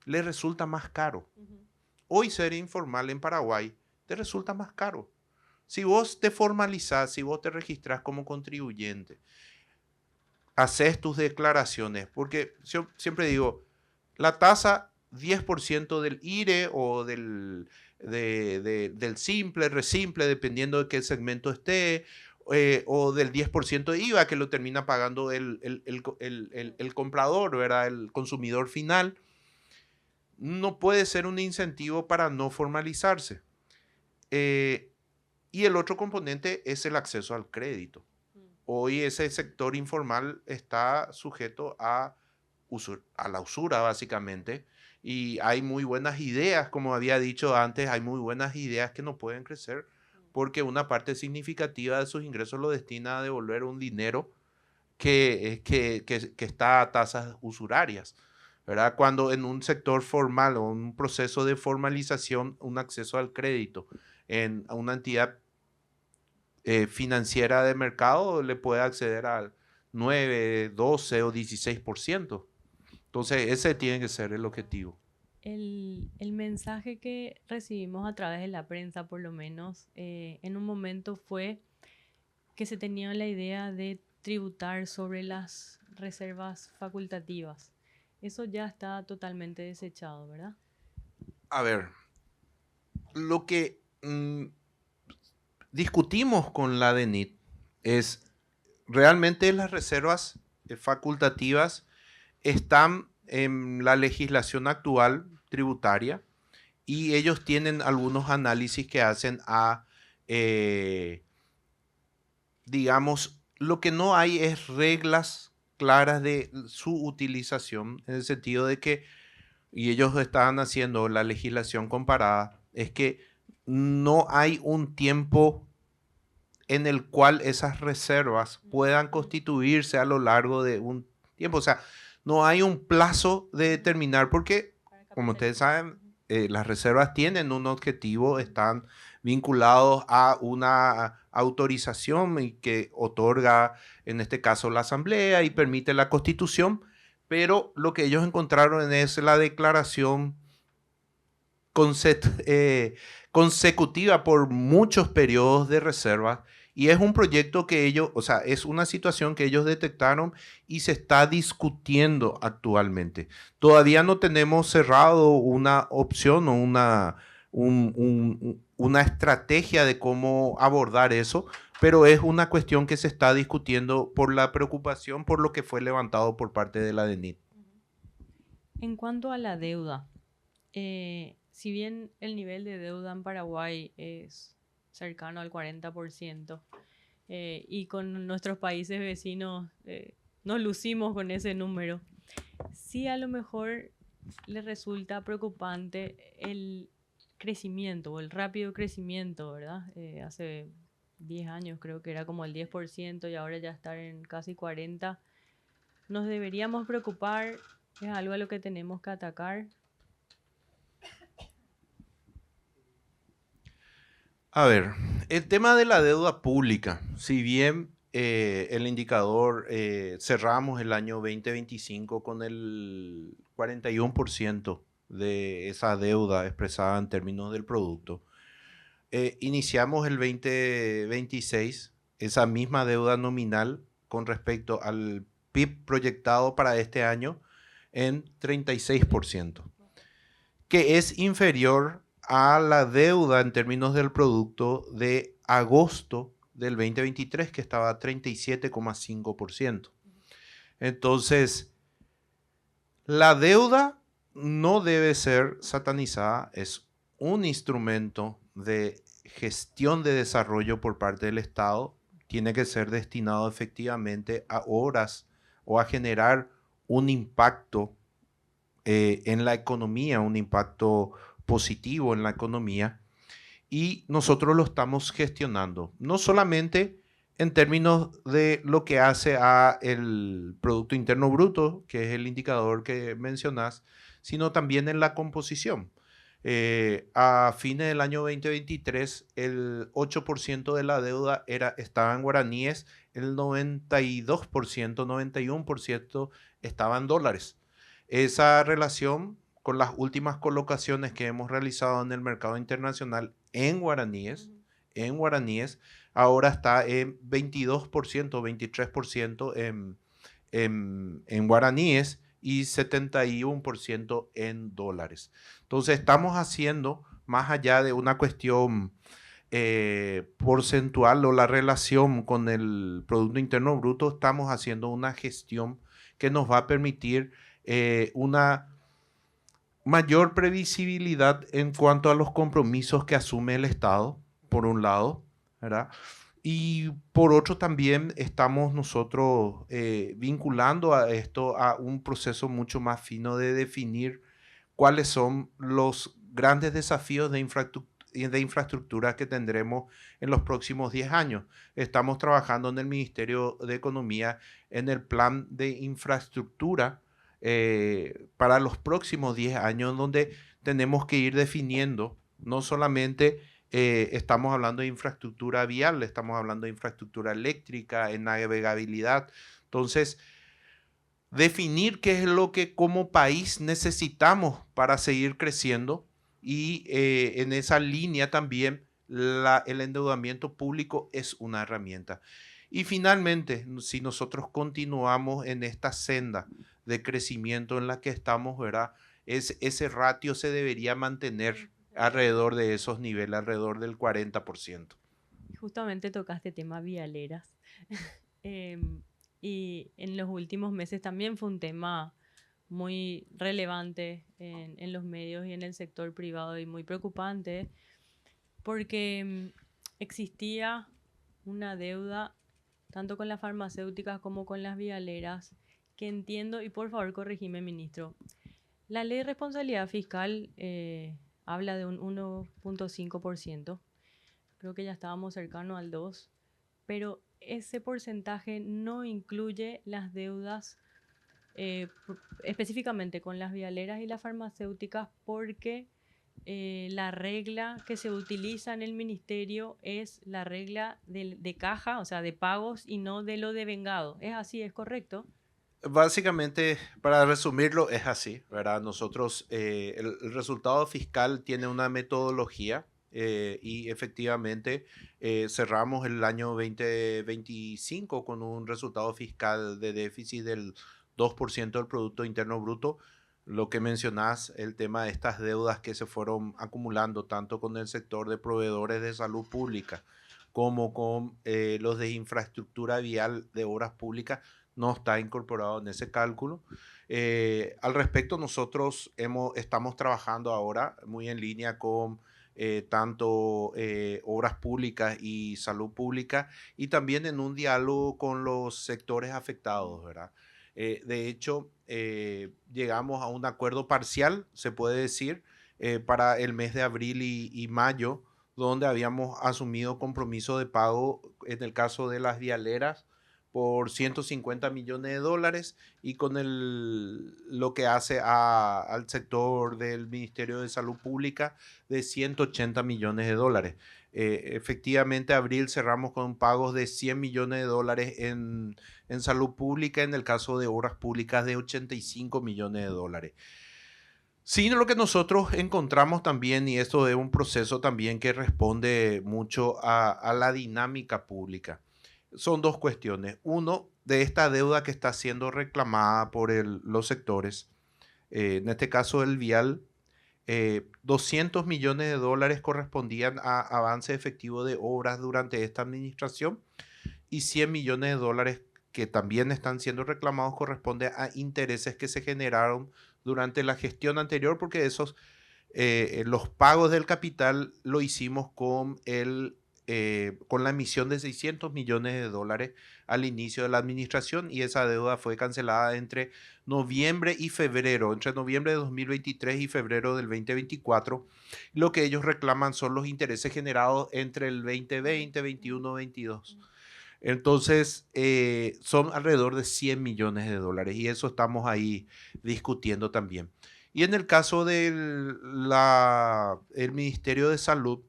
le resulta más caro. Hoy ser informal en Paraguay te resulta más caro. Si vos te formalizás, si vos te registrás como contribuyente, haces tus declaraciones, porque yo siempre digo, la tasa 10% del IRE o del simple, resimple, dependiendo de qué segmento esté, o del 10% de IVA que lo termina pagando el comprador, ¿verdad? El consumidor final, no puede ser un incentivo para no formalizarse. Y el otro componente es el acceso al crédito. Hoy ese sector informal está sujeto a la usura, básicamente, y hay muy buenas ideas, como había dicho antes, hay muy buenas ideas que no pueden crecer porque una parte significativa de sus ingresos lo destina a devolver un dinero que está a tasas usurarias, ¿verdad? Cuando en un sector formal o un proceso de formalización, un acceso al crédito a una entidad financiera de mercado le puede acceder al 9, 12 o 16%. Entonces, ese tiene que ser el objetivo. El mensaje que recibimos a través de la prensa, por lo menos, en un momento fue que se tenía la idea de tributar sobre las reservas facultativas. Eso ya está totalmente desechado, ¿verdad? A ver, lo que discutimos con la DENIT es realmente las reservas facultativas están en la legislación actual tributaria y ellos tienen algunos análisis que hacen a, digamos, lo que no hay es reglas claras de su utilización, en el sentido de que, y ellos estaban haciendo la legislación comparada, es que no hay un tiempo en el cual esas reservas puedan constituirse a lo largo de un tiempo. O sea, no hay un plazo de determinar porque, como ustedes saben, las reservas tienen un objetivo, están vinculados a una autorización y que otorga, en este caso, la Asamblea y permite la Constitución, pero lo que ellos encontraron es la declaración consecutiva por muchos periodos de reservas y es un proyecto que ellos, o sea, es una situación que ellos detectaron y se está discutiendo actualmente. Todavía no tenemos cerrado una opción o una estrategia de cómo abordar eso, pero es una cuestión que se está discutiendo por la preocupación por lo que fue levantado por parte de la DENIT. En cuanto a la deuda, si bien el nivel de deuda en Paraguay es cercano al 40%, y con nuestros países vecinos nos lucimos con ese número, sí a lo mejor le resulta preocupante el crecimiento o el rápido crecimiento, ¿verdad? Hace 10 años creo que era como el 10% y ahora ya estar en casi 40%. ¿Nos deberíamos preocupar? ¿Es algo a lo que tenemos que atacar? A ver, el tema de la deuda pública, si bien el indicador cerramos el año 2025 con el 41% de esa deuda expresada en términos del producto, iniciamos el 2026 esa misma deuda nominal con respecto al PIB proyectado para este año en 36%, que es inferior a la deuda en términos del producto de agosto del 2023, que estaba a 37,5%. Entonces, la deuda no debe ser satanizada, es un instrumento de gestión de desarrollo por parte del Estado, tiene que ser destinado efectivamente a obras o a generar un impacto en la economía, un impacto positivo en la economía, y nosotros lo estamos gestionando, no solamente en términos de lo que hace a el Producto Interno Bruto, que es el indicador que mencionas, sino también en la composición. A fines del año 2023, el 8% de la deuda estaba en guaraníes, el 92%, 91% estaba en dólares. Esa relación con las últimas colocaciones que hemos realizado en el mercado internacional en guaraníes, ahora está en 22%, 23% en guaraníes y 71% en dólares. Entonces estamos haciendo, más allá de una cuestión porcentual o la relación con el Producto Interno Bruto, estamos haciendo una gestión que nos va a permitir una mayor previsibilidad en cuanto a los compromisos que asume el Estado, por un lado, ¿verdad? Y por otro también estamos nosotros vinculando a esto a un proceso mucho más fino de definir cuáles son los grandes desafíos de infraestructura que tendremos en los próximos 10 años. Estamos trabajando en el Ministerio de Economía en el plan de infraestructura para los próximos 10 años, donde tenemos que ir definiendo no solamente estamos hablando de infraestructura vial, estamos hablando de infraestructura eléctrica, en navegabilidad. Entonces, definir qué es lo que como país necesitamos para seguir creciendo y en esa línea también el endeudamiento público es una herramienta. Y finalmente, si nosotros continuamos en esta senda de crecimiento en la que estamos, ¿verdad? Ese ratio se debería mantener alrededor de esos niveles, alrededor del 40%. Justamente tocaste tema vialeras. Y en los últimos meses también fue un tema muy relevante en los medios y en el sector privado y muy preocupante porque existía una deuda tanto con las farmacéuticas como con las vialeras que entiendo, y por favor corregime, ministro, la ley de responsabilidad fiscal habla de un 1.5%, creo que ya estábamos cercanos al 2%, pero ese porcentaje no incluye las deudas específicamente con las vialeras y las farmacéuticas porque la regla que se utiliza en el ministerio es la regla de caja, o sea, de pagos y no de lo devengado. ¿Es así? ¿Es correcto? Básicamente, para resumirlo, es así, ¿verdad? Nosotros, el resultado fiscal tiene una metodología y efectivamente cerramos el año 2025 con un resultado fiscal de déficit del 2% del Producto Interno Bruto. Lo que mencionás, el tema de estas deudas que se fueron acumulando tanto con el sector de proveedores de salud pública como con los de infraestructura vial de obras públicas, no está incorporado en ese cálculo. Al respecto, nosotros estamos trabajando ahora muy en línea con tanto obras públicas y salud pública y también en un diálogo con los sectores afectados, ¿verdad? De hecho, llegamos a un acuerdo parcial, se puede decir, para el mes de abril y mayo, donde habíamos asumido compromiso de pago en el caso de las vialeras por 150 millones de dólares y con lo que hace al sector del Ministerio de Salud Pública de 180 millones de dólares. Efectivamente, abril cerramos con pagos de 100 millones de dólares en salud pública, en el caso de obras públicas de 85 millones de dólares. Sino lo que nosotros encontramos también, y esto es un proceso también que responde mucho a la dinámica pública, son dos cuestiones. Uno, de esta deuda que está siendo reclamada por los sectores, en este caso el vial, 200 millones de dólares correspondían a avance efectivo de obras durante esta administración y 100 millones de dólares que también están siendo reclamados corresponde a intereses que se generaron durante la gestión anterior, porque los pagos del capital lo hicimos con la emisión de 600 millones de dólares al inicio de la administración y esa deuda fue cancelada entre noviembre y febrero, entre noviembre de 2023 y febrero del 2024. Lo que ellos reclaman son los intereses generados entre el 2020, 21, 22. Entonces, son alrededor de 100 millones de dólares y eso estamos ahí discutiendo también. Y en el caso del el Ministerio de Salud,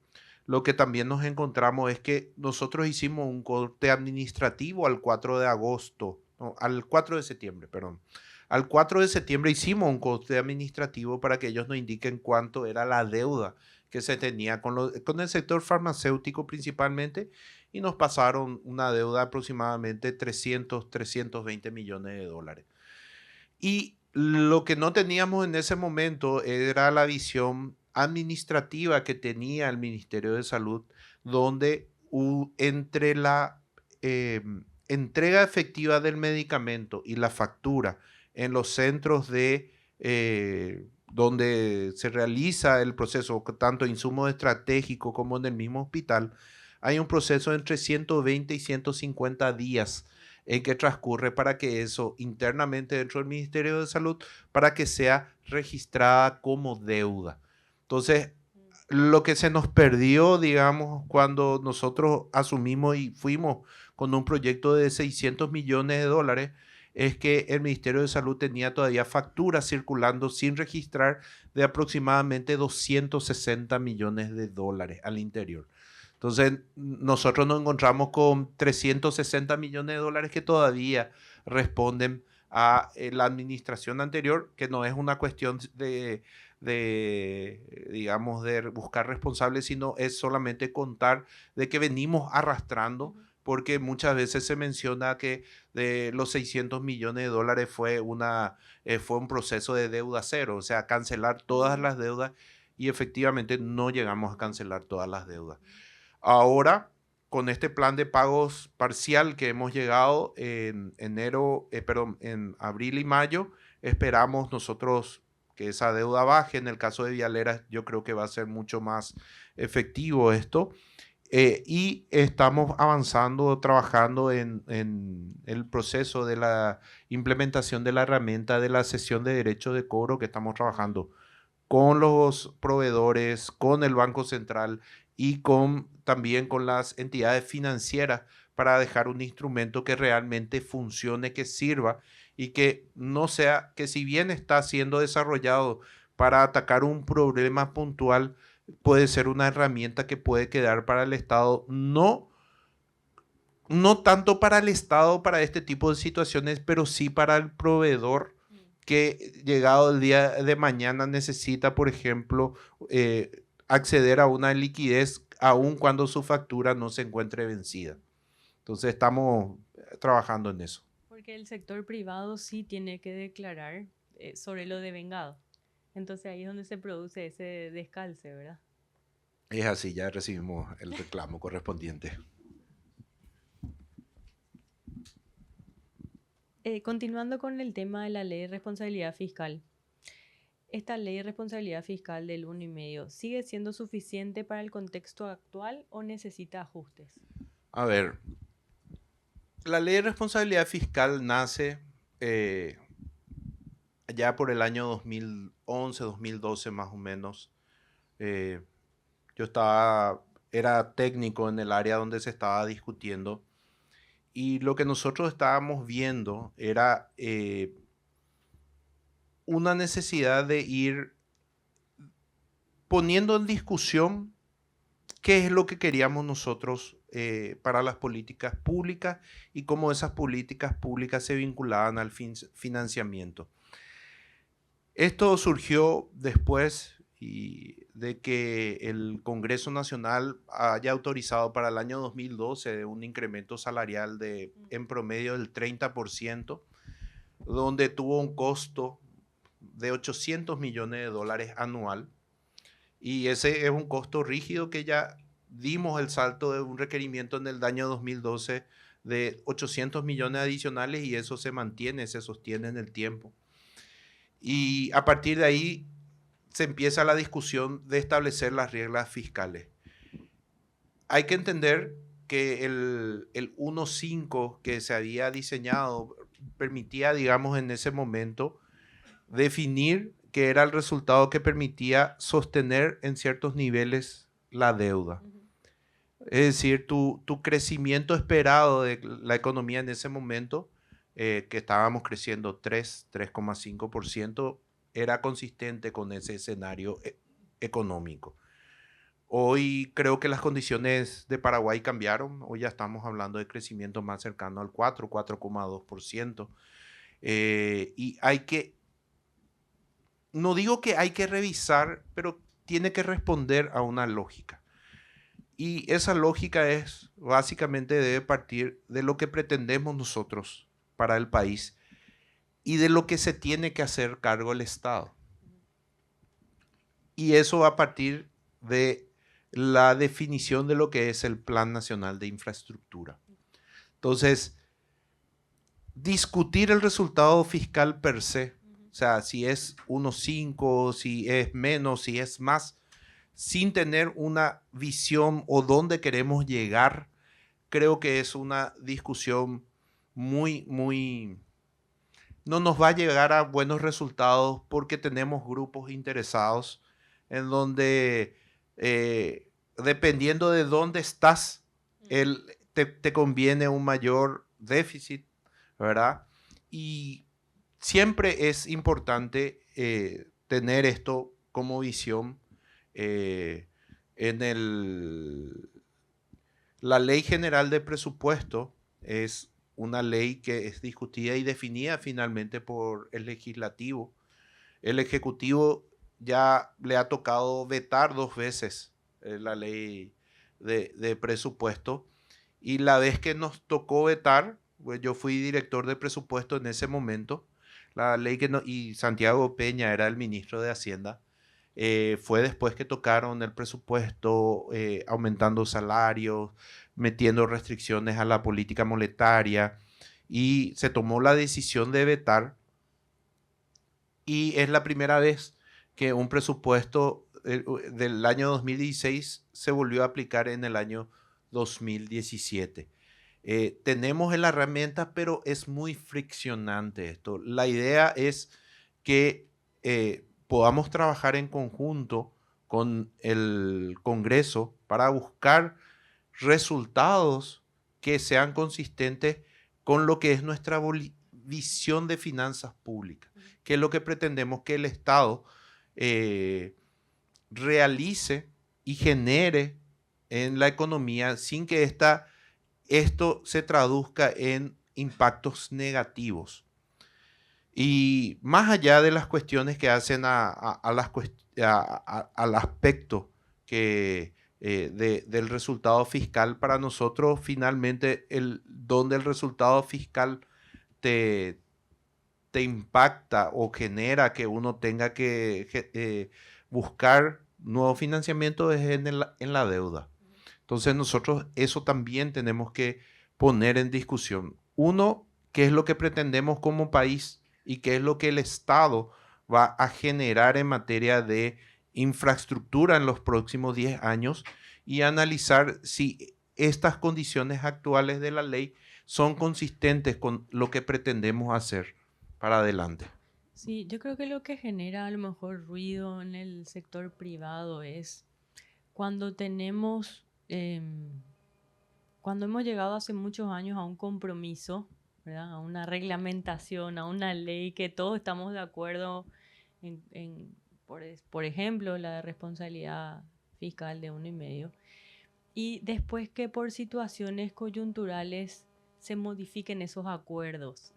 lo que también nos encontramos es que nosotros hicimos un corte administrativo al 4 de agosto, no, al 4 de septiembre, perdón. Al 4 de septiembre hicimos un corte administrativo para que ellos nos indiquen cuánto era la deuda que se tenía con el sector farmacéutico principalmente, y nos pasaron una deuda de aproximadamente 320 millones de dólares. Y lo que no teníamos en ese momento era la visión administrativa que tenía el Ministerio de Salud, donde entre la entrega efectiva del medicamento y la factura en los centros donde se realiza el proceso, tanto insumo estratégico como en el mismo hospital, hay un proceso entre 120 y 150 días en que transcurre para que eso internamente dentro del Ministerio de Salud, para que sea registrada como deuda. Entonces, lo que se nos perdió, digamos, cuando nosotros asumimos y fuimos con un proyecto de 600 millones de dólares, es que el Ministerio de Salud tenía todavía facturas circulando sin registrar de aproximadamente 260 millones de dólares al interior. Entonces, nosotros nos encontramos con 360 millones de dólares que todavía responden a la administración anterior, que no es una cuestión digamos, de buscar responsables, sino es solamente contar de que venimos arrastrando, porque muchas veces se menciona que de los 600 millones de dólares fue un proceso de deuda cero, o sea, cancelar todas las deudas, y efectivamente no llegamos a cancelar todas las deudas. Ahora, con este plan de pagos parcial que hemos llegado en en abril y mayo, esperamos nosotros que esa deuda baje. En el caso de Vialeras, yo creo que va a ser mucho más efectivo esto. Y estamos avanzando, trabajando en el proceso de la implementación de la herramienta de la cesión de derechos de cobro, que estamos trabajando con los proveedores, con el Banco Central y también con las entidades financieras, para dejar un instrumento que realmente funcione, que sirva, y que no sea, que si bien está siendo desarrollado para atacar un problema puntual, puede ser una herramienta que puede quedar para el Estado, no tanto para el Estado, para este tipo de situaciones, pero sí para el proveedor que llegado el día de mañana necesita, por ejemplo, acceder a una liquidez aun cuando su factura no se encuentre vencida. Entonces estamos trabajando en eso. Porque el sector privado sí tiene que declarar sobre lo devengado. Entonces ahí es donde se produce ese descalce, ¿verdad? Es así, ya recibimos el reclamo correspondiente. Continuando con el tema de la ley de responsabilidad fiscal. ¿Esta ley de responsabilidad fiscal del 1,5 sigue siendo suficiente para el contexto actual o necesita ajustes? A ver, la ley de responsabilidad fiscal nace ya por el año 2011, 2012 más o menos. Yo era técnico en el área donde se estaba discutiendo, y lo que nosotros estábamos viendo era una necesidad de ir poniendo en discusión qué es lo que queríamos nosotros para las políticas públicas y cómo esas políticas públicas se vinculaban al financiamiento. Esto surgió después de que el Congreso Nacional haya autorizado para el año 2012 un incremento salarial en promedio del 30%, donde tuvo un costo de 800 millones de dólares anual. Y ese es un costo rígido que ya dimos el salto de un requerimiento en el año 2012 de 800 millones adicionales, y eso se mantiene, se sostiene en el tiempo. Y a partir de ahí se empieza la discusión de establecer las reglas fiscales. Hay que entender que el 1.5 que se había diseñado permitía, digamos, en ese momento definir que era el resultado que permitía sostener en ciertos niveles la deuda. Es decir, tu crecimiento esperado de la economía en ese momento, que estábamos creciendo 3,5%, era consistente con ese escenario económico. Hoy creo que las condiciones de Paraguay cambiaron. Hoy ya estamos hablando de crecimiento más cercano al 4,2%. Y hay que, no digo que hay que revisar, pero tiene que responder a una lógica. Y esa lógica es, básicamente debe partir de lo que pretendemos nosotros para el país y de lo que se tiene que hacer cargo el Estado. Y eso va a partir de la definición de lo que es el Plan Nacional de Infraestructura. Entonces, discutir el resultado fiscal per se, o sea, si es 1,5, si es menos, si es más, sin tener una visión o dónde queremos llegar, creo que es una discusión muy, no nos va a llegar a buenos resultados porque tenemos grupos interesados en donde, dependiendo de dónde estás, te conviene un mayor déficit, ¿verdad? Y siempre es importante tener esto como visión. La Ley General de Presupuesto es una ley que es discutida y definida finalmente por el legislativo. El ejecutivo ya le ha tocado vetar 2 veces la ley de presupuesto, y la vez que nos tocó vetar, pues yo fui director de presupuesto en ese momento, la ley y Santiago Peña era el ministro de Hacienda. Fue después que tocaron el presupuesto, aumentando salarios, metiendo restricciones a la política monetaria, y se tomó la decisión de vetar, y es la primera vez que un presupuesto del año 2016 se volvió a aplicar en el año 2017. Tenemos la herramienta, pero es muy friccionante esto. La idea es que podamos trabajar en conjunto con el Congreso para buscar resultados que sean consistentes con lo que es nuestra visión de finanzas públicas, que es lo que pretendemos que el Estado realice y genere en la economía sin que esto se traduzca en impactos negativos. Y más allá de las cuestiones que hacen al aspecto del resultado fiscal, para nosotros finalmente donde el resultado fiscal te impacta o genera que uno tenga que buscar nuevo financiamiento es en la deuda. Entonces nosotros eso también tenemos que poner en discusión. Uno, ¿qué es lo que pretendemos como país y qué es lo que el Estado va a generar en materia de infraestructura en los próximos 10 años? Y analizar si estas condiciones actuales de la ley son consistentes con lo que pretendemos hacer para adelante. Sí, yo creo que lo que genera a lo mejor ruido en el sector privado es cuando cuando hemos llegado hace muchos años a un compromiso, ¿verdad? A una reglamentación, a una ley que todos estamos de acuerdo por ejemplo, la de responsabilidad fiscal de 1,5, y después que por situaciones coyunturales se modifiquen esos acuerdos.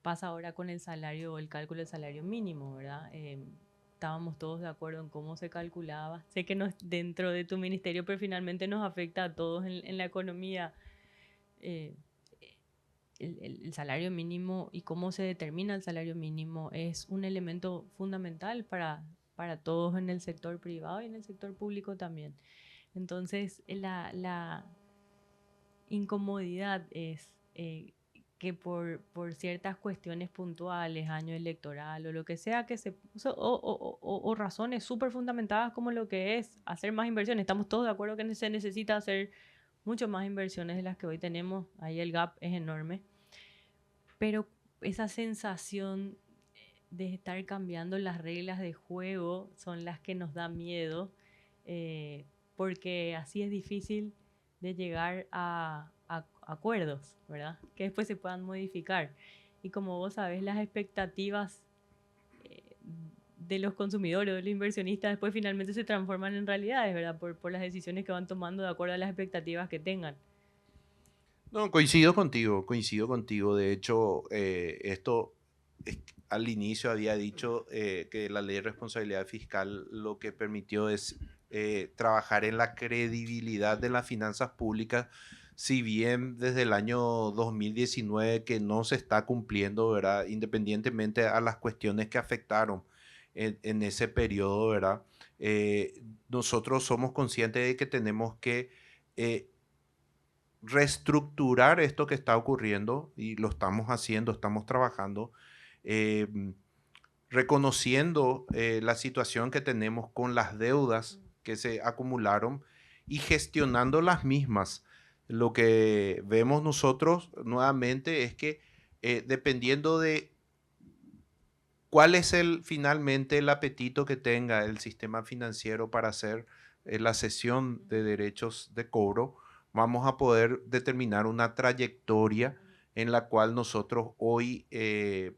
Pasa ahora con el salario, el cálculo del salario mínimo, ¿verdad? Estábamos todos de acuerdo en cómo se calculaba. Sé que no es dentro de tu ministerio, pero finalmente nos afecta a todos en la economía. El salario mínimo y cómo se determina el salario mínimo es un elemento fundamental para todos en el sector privado y en el sector público también. Entonces, la incomodidad es que por ciertas cuestiones puntuales, año electoral o lo que sea, o razones súper fundamentadas como lo que es hacer más inversiones. Estamos todos de acuerdo que se necesita hacer mucho más inversiones de las que hoy tenemos. Ahí el gap es enorme. Pero esa sensación de estar cambiando las reglas de juego son las que nos da miedo, porque así es difícil de llegar a acuerdos, ¿verdad? Que después se puedan modificar. Y como vos sabés, las expectativas de los consumidores, de los inversionistas, después finalmente se transforman en realidades, ¿verdad? Por las decisiones que van tomando de acuerdo a las expectativas que tengan. No, coincido contigo, coincido contigo. De hecho, al inicio había dicho que la ley de responsabilidad fiscal lo que permitió es trabajar en la credibilidad de las finanzas públicas, si bien desde el año 2019 que no se está cumpliendo, ¿verdad? Independientemente a las cuestiones que afectaron en ese periodo, ¿verdad? Nosotros somos conscientes de que tenemos que reestructurar esto que está ocurriendo y lo estamos haciendo, estamos trabajando, eh, reconociendo la situación que tenemos con las deudas que se acumularon y gestionando las mismas. Lo que vemos nosotros nuevamente es que dependiendo de cuál es finalmente el apetito que tenga el sistema financiero para hacer la cesión de derechos de cobro, vamos a poder determinar una trayectoria en la cual nosotros hoy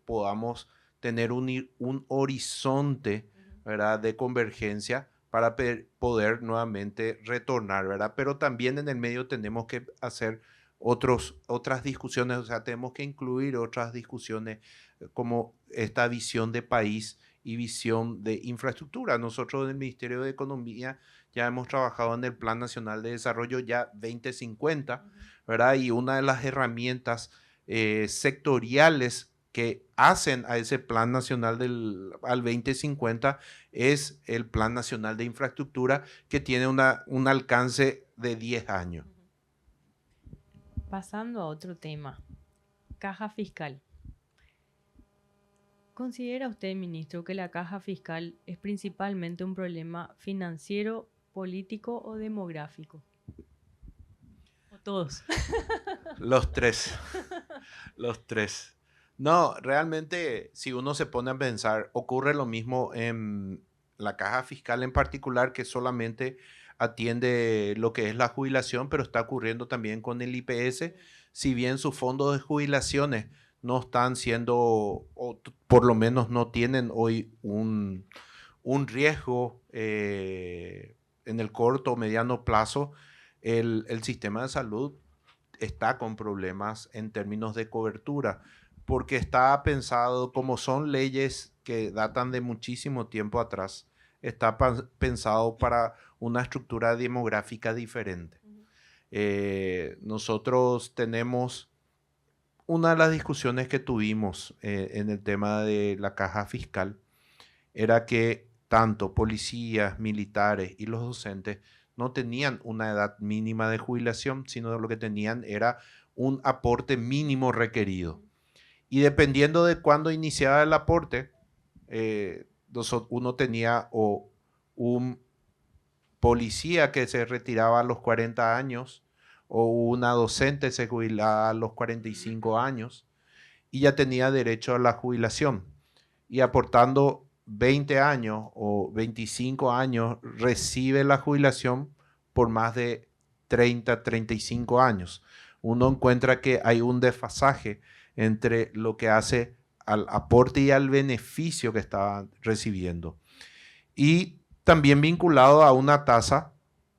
podamos tener un horizonte, ¿verdad?, de convergencia para poder nuevamente retornar, ¿verdad? Pero también en el medio tenemos que hacer otras discusiones, o sea, tenemos que incluir otras discusiones como esta visión de país y visión de infraestructura. Nosotros en el Ministerio de Economía ya hemos trabajado en el Plan Nacional de Desarrollo ya 2050, ¿verdad? Y una de las herramientas sectoriales que hacen a ese Plan Nacional al 2050 es el Plan Nacional de Infraestructura, que tiene un alcance de 10 años. Pasando a otro tema, caja fiscal. ¿Considera usted, ministro, que la caja fiscal es principalmente un problema financiero, político o demográfico? ¿O todos? Los tres. Los tres. No, realmente, si uno se pone a pensar, ocurre lo mismo en la caja fiscal en particular, que solamente atiende lo que es la jubilación, pero está ocurriendo también con el IPS, si bien sus fondos de jubilaciones no están siendo, o por lo menos no tienen hoy un riesgo en el corto o mediano plazo, el sistema de salud está con problemas en términos de cobertura, porque está pensado, como son leyes que datan de muchísimo tiempo atrás, está pensado para una estructura demográfica diferente. Nosotros tenemos una de las discusiones que tuvimos en el tema de la caja fiscal, era que tanto policías, militares y los docentes no tenían una edad mínima de jubilación, sino lo que tenían era un aporte mínimo requerido. Y dependiendo de cuándo iniciaba el aporte, uno tenía o un policía que se retiraba a los 40 años o una docente se jubilaba a los 45 años y ya tenía derecho a la jubilación. Y aportando 20 años o 25 años recibe la jubilación por más de 30, 35 años. Uno encuentra que hay un desfasaje entre lo que hace al aporte y al beneficio que estaba recibiendo. Y también vinculado a una tasa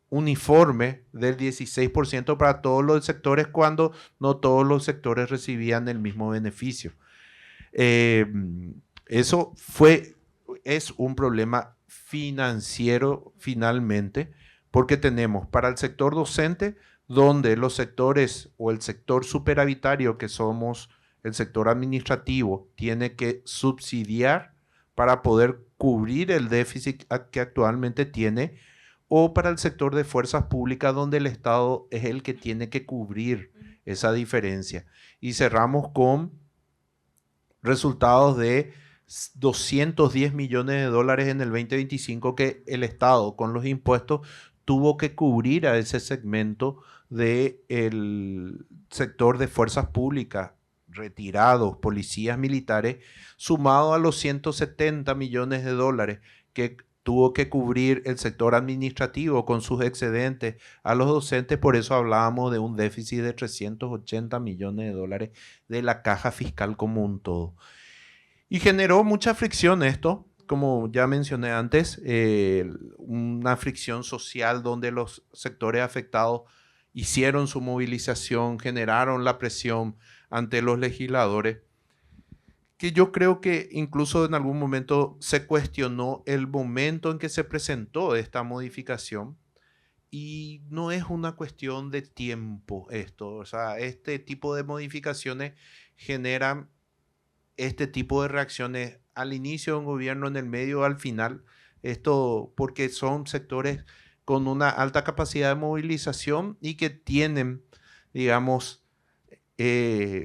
uniforme del 16% para todos los sectores, cuando no todos los sectores recibían el mismo beneficio. Eso es un problema financiero finalmente, porque tenemos para el sector docente, donde los sectores o el sector superavitario, que somos el sector administrativo, tiene que subsidiar para poder cubrir el déficit que actualmente tiene, o para el sector de fuerzas públicas, donde el Estado es el que tiene que cubrir esa diferencia. Y cerramos con resultados de 210 millones de dólares en el 2025 que el Estado, con los impuestos, tuvo que cubrir a ese segmento del sector de fuerzas públicas, retirados, policías militares, sumado a los 170 millones de dólares que tuvo que cubrir el sector administrativo con sus excedentes a los docentes. Por eso hablábamos de un déficit de 380 millones de dólares de la caja fiscal como un todo. Y generó mucha fricción esto, como ya mencioné antes, una fricción social donde los sectores afectados hicieron su movilización, generaron la presión ante los legisladores, que yo creo que incluso en algún momento se cuestionó el momento en que se presentó esta modificación. Y no es una cuestión de tiempo esto, o sea, este tipo de modificaciones generan este tipo de reacciones al inicio de un gobierno, en el medio, al final, esto porque son sectores con una alta capacidad de movilización y que tienen, digamos,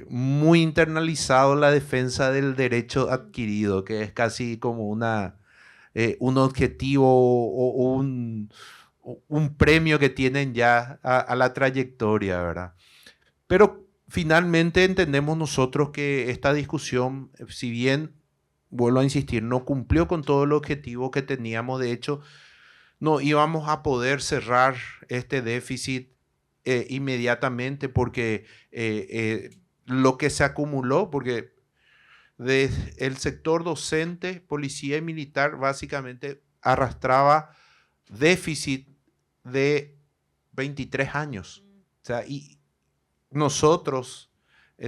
muy internalizado la defensa del derecho adquirido, que es casi como un objetivo o un premio que tienen ya a la trayectoria, ¿verdad? Pero finalmente entendemos nosotros que esta discusión, si bien, vuelvo a insistir, no cumplió con todo el objetivo que teníamos, de hecho, no íbamos a poder cerrar este déficit inmediatamente porque lo que se acumuló, porque el sector docente, policía y militar básicamente arrastraba déficit de 23 años. O sea, y nosotros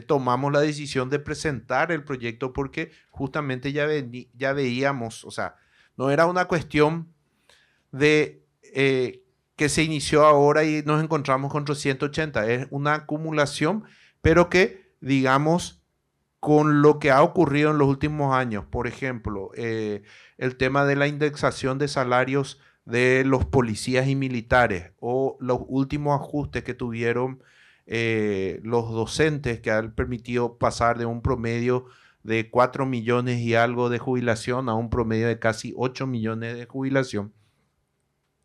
tomamos la decisión de presentar el proyecto porque justamente ya veíamos, o sea, no era una cuestión de que se inició ahora y nos encontramos con 180, es una acumulación, pero que, digamos, con lo que ha ocurrido en los últimos años, por ejemplo, el tema de la indexación de salarios de los policías y militares o los últimos ajustes que tuvieron los docentes que han permitido pasar de un promedio de 4 millones y algo de jubilación a un promedio de casi 8 millones de jubilación,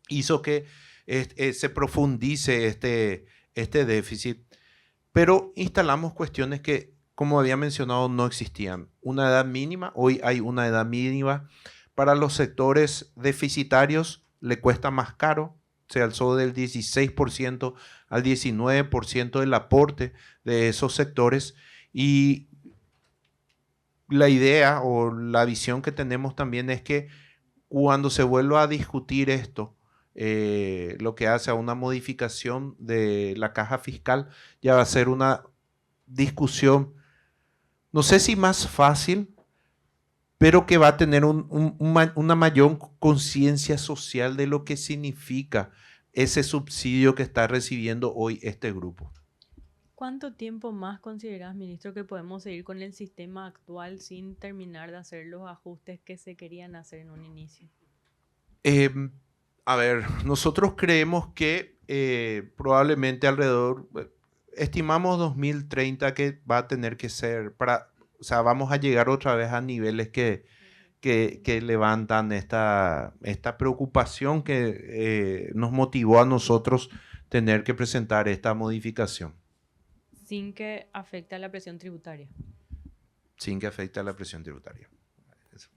hizo que se profundice este déficit, pero instalamos cuestiones que, como había mencionado, no existían. Una edad mínima, hoy hay una edad mínima. Para los sectores deficitarios le cuesta más caro, se alzó del 16% al 19% del aporte de esos sectores, y la idea o la visión que tenemos también es que cuando se vuelva a discutir esto, lo que hace a una modificación de la caja fiscal, ya va a ser una discusión, no sé si más fácil, pero que va a tener una mayor conciencia social de lo que significa ese subsidio que está recibiendo hoy este grupo. ¿Cuánto tiempo más consideras, ministro, que podemos seguir con el sistema actual sin terminar de hacer los ajustes que se querían hacer en un inicio? A ver, nosotros creemos que probablemente alrededor, estimamos 2030 que va a tener que ser o sea, vamos a llegar otra vez a niveles que levantan esta preocupación que nos motivó a nosotros tener que presentar esta modificación. Sin que afecte a la presión tributaria. Sin que afecte a la presión tributaria. Eso.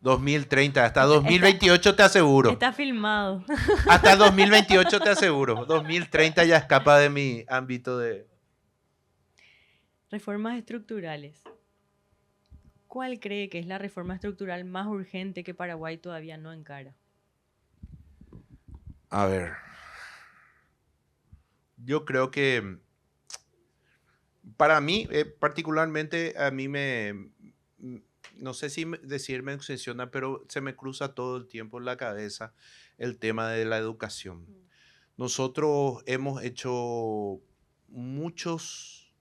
2030, hasta 2028 te aseguro. Está filmado. Hasta 2028 te aseguro. 2030 ya escapa de mi ámbito de... Reformas estructurales. ¿Cuál cree que es la reforma estructural más urgente que Paraguay todavía no encara? A ver. Yo creo que para mí, particularmente, a mí no sé si decir me obsesiona, pero se me cruza todo el tiempo en la cabeza el tema de la educación. Nosotros hemos hecho muchas,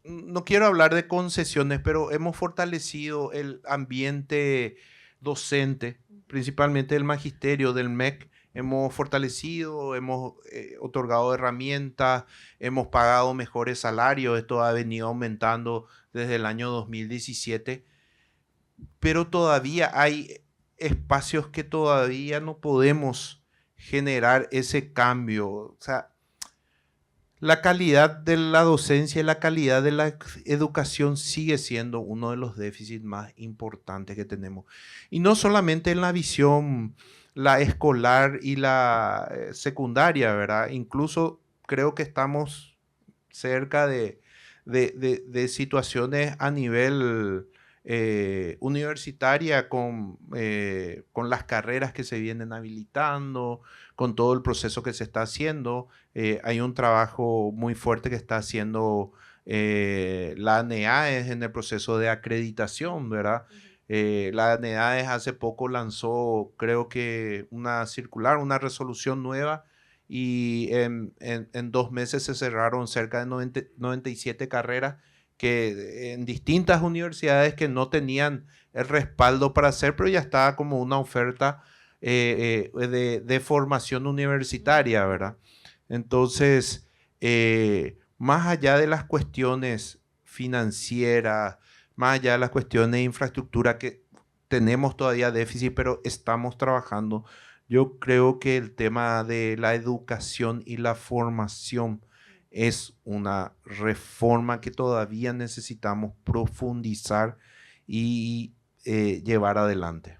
no quiero hablar de concesiones, pero hemos fortalecido el ambiente docente, principalmente del magisterio, del MEC. Hemos fortalecido, hemos otorgado herramientas, hemos pagado mejores salarios. Esto ha venido aumentando desde el año 2017, pero todavía hay espacios que todavía no podemos generar ese cambio. O sea, la calidad de la docencia y la calidad de la educación sigue siendo uno de los déficits más importantes que tenemos. Y no solamente en la visión, la escolar y la secundaria, ¿verdad? Incluso creo que estamos cerca de de situaciones a nivel universitaria con las carreras que se vienen habilitando, con todo el proceso que se está haciendo. Hay un trabajo muy fuerte que está haciendo la ANEAES en el proceso de acreditación, ¿verdad? La ANEAES hace poco lanzó, creo que una circular, una resolución nueva, y en 2 meses se cerraron cerca de 97 carreras que en distintas universidades que no tenían el respaldo para hacer, pero ya estaba como una oferta de formación universitaria, ¿verdad? Entonces, más allá de las cuestiones financieras, más allá de las cuestiones de infraestructura que tenemos todavía déficit, pero estamos trabajando, yo creo que el tema de la educación y la formación es una reforma que todavía necesitamos profundizar y llevar adelante.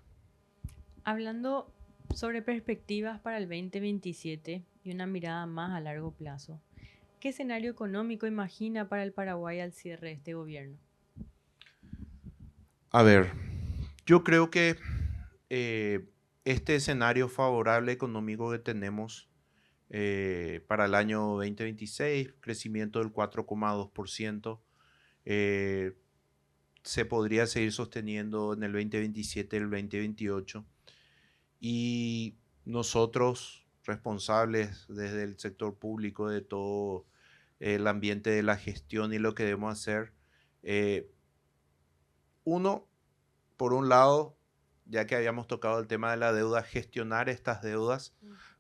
Hablando sobre perspectivas para el 2027 y una mirada más a largo plazo, ¿qué escenario económico imagina para el Paraguay al cierre de este gobierno? A ver, yo creo que este escenario favorable económico que tenemos para el año 2026, crecimiento del 4,2%, se podría seguir sosteniendo en el 2027 y el 2028. Y nosotros, responsables desde el sector público de todo el ambiente de la gestión y lo que debemos hacer, por un lado, ya que habíamos tocado el tema de la deuda, gestionar estas deudas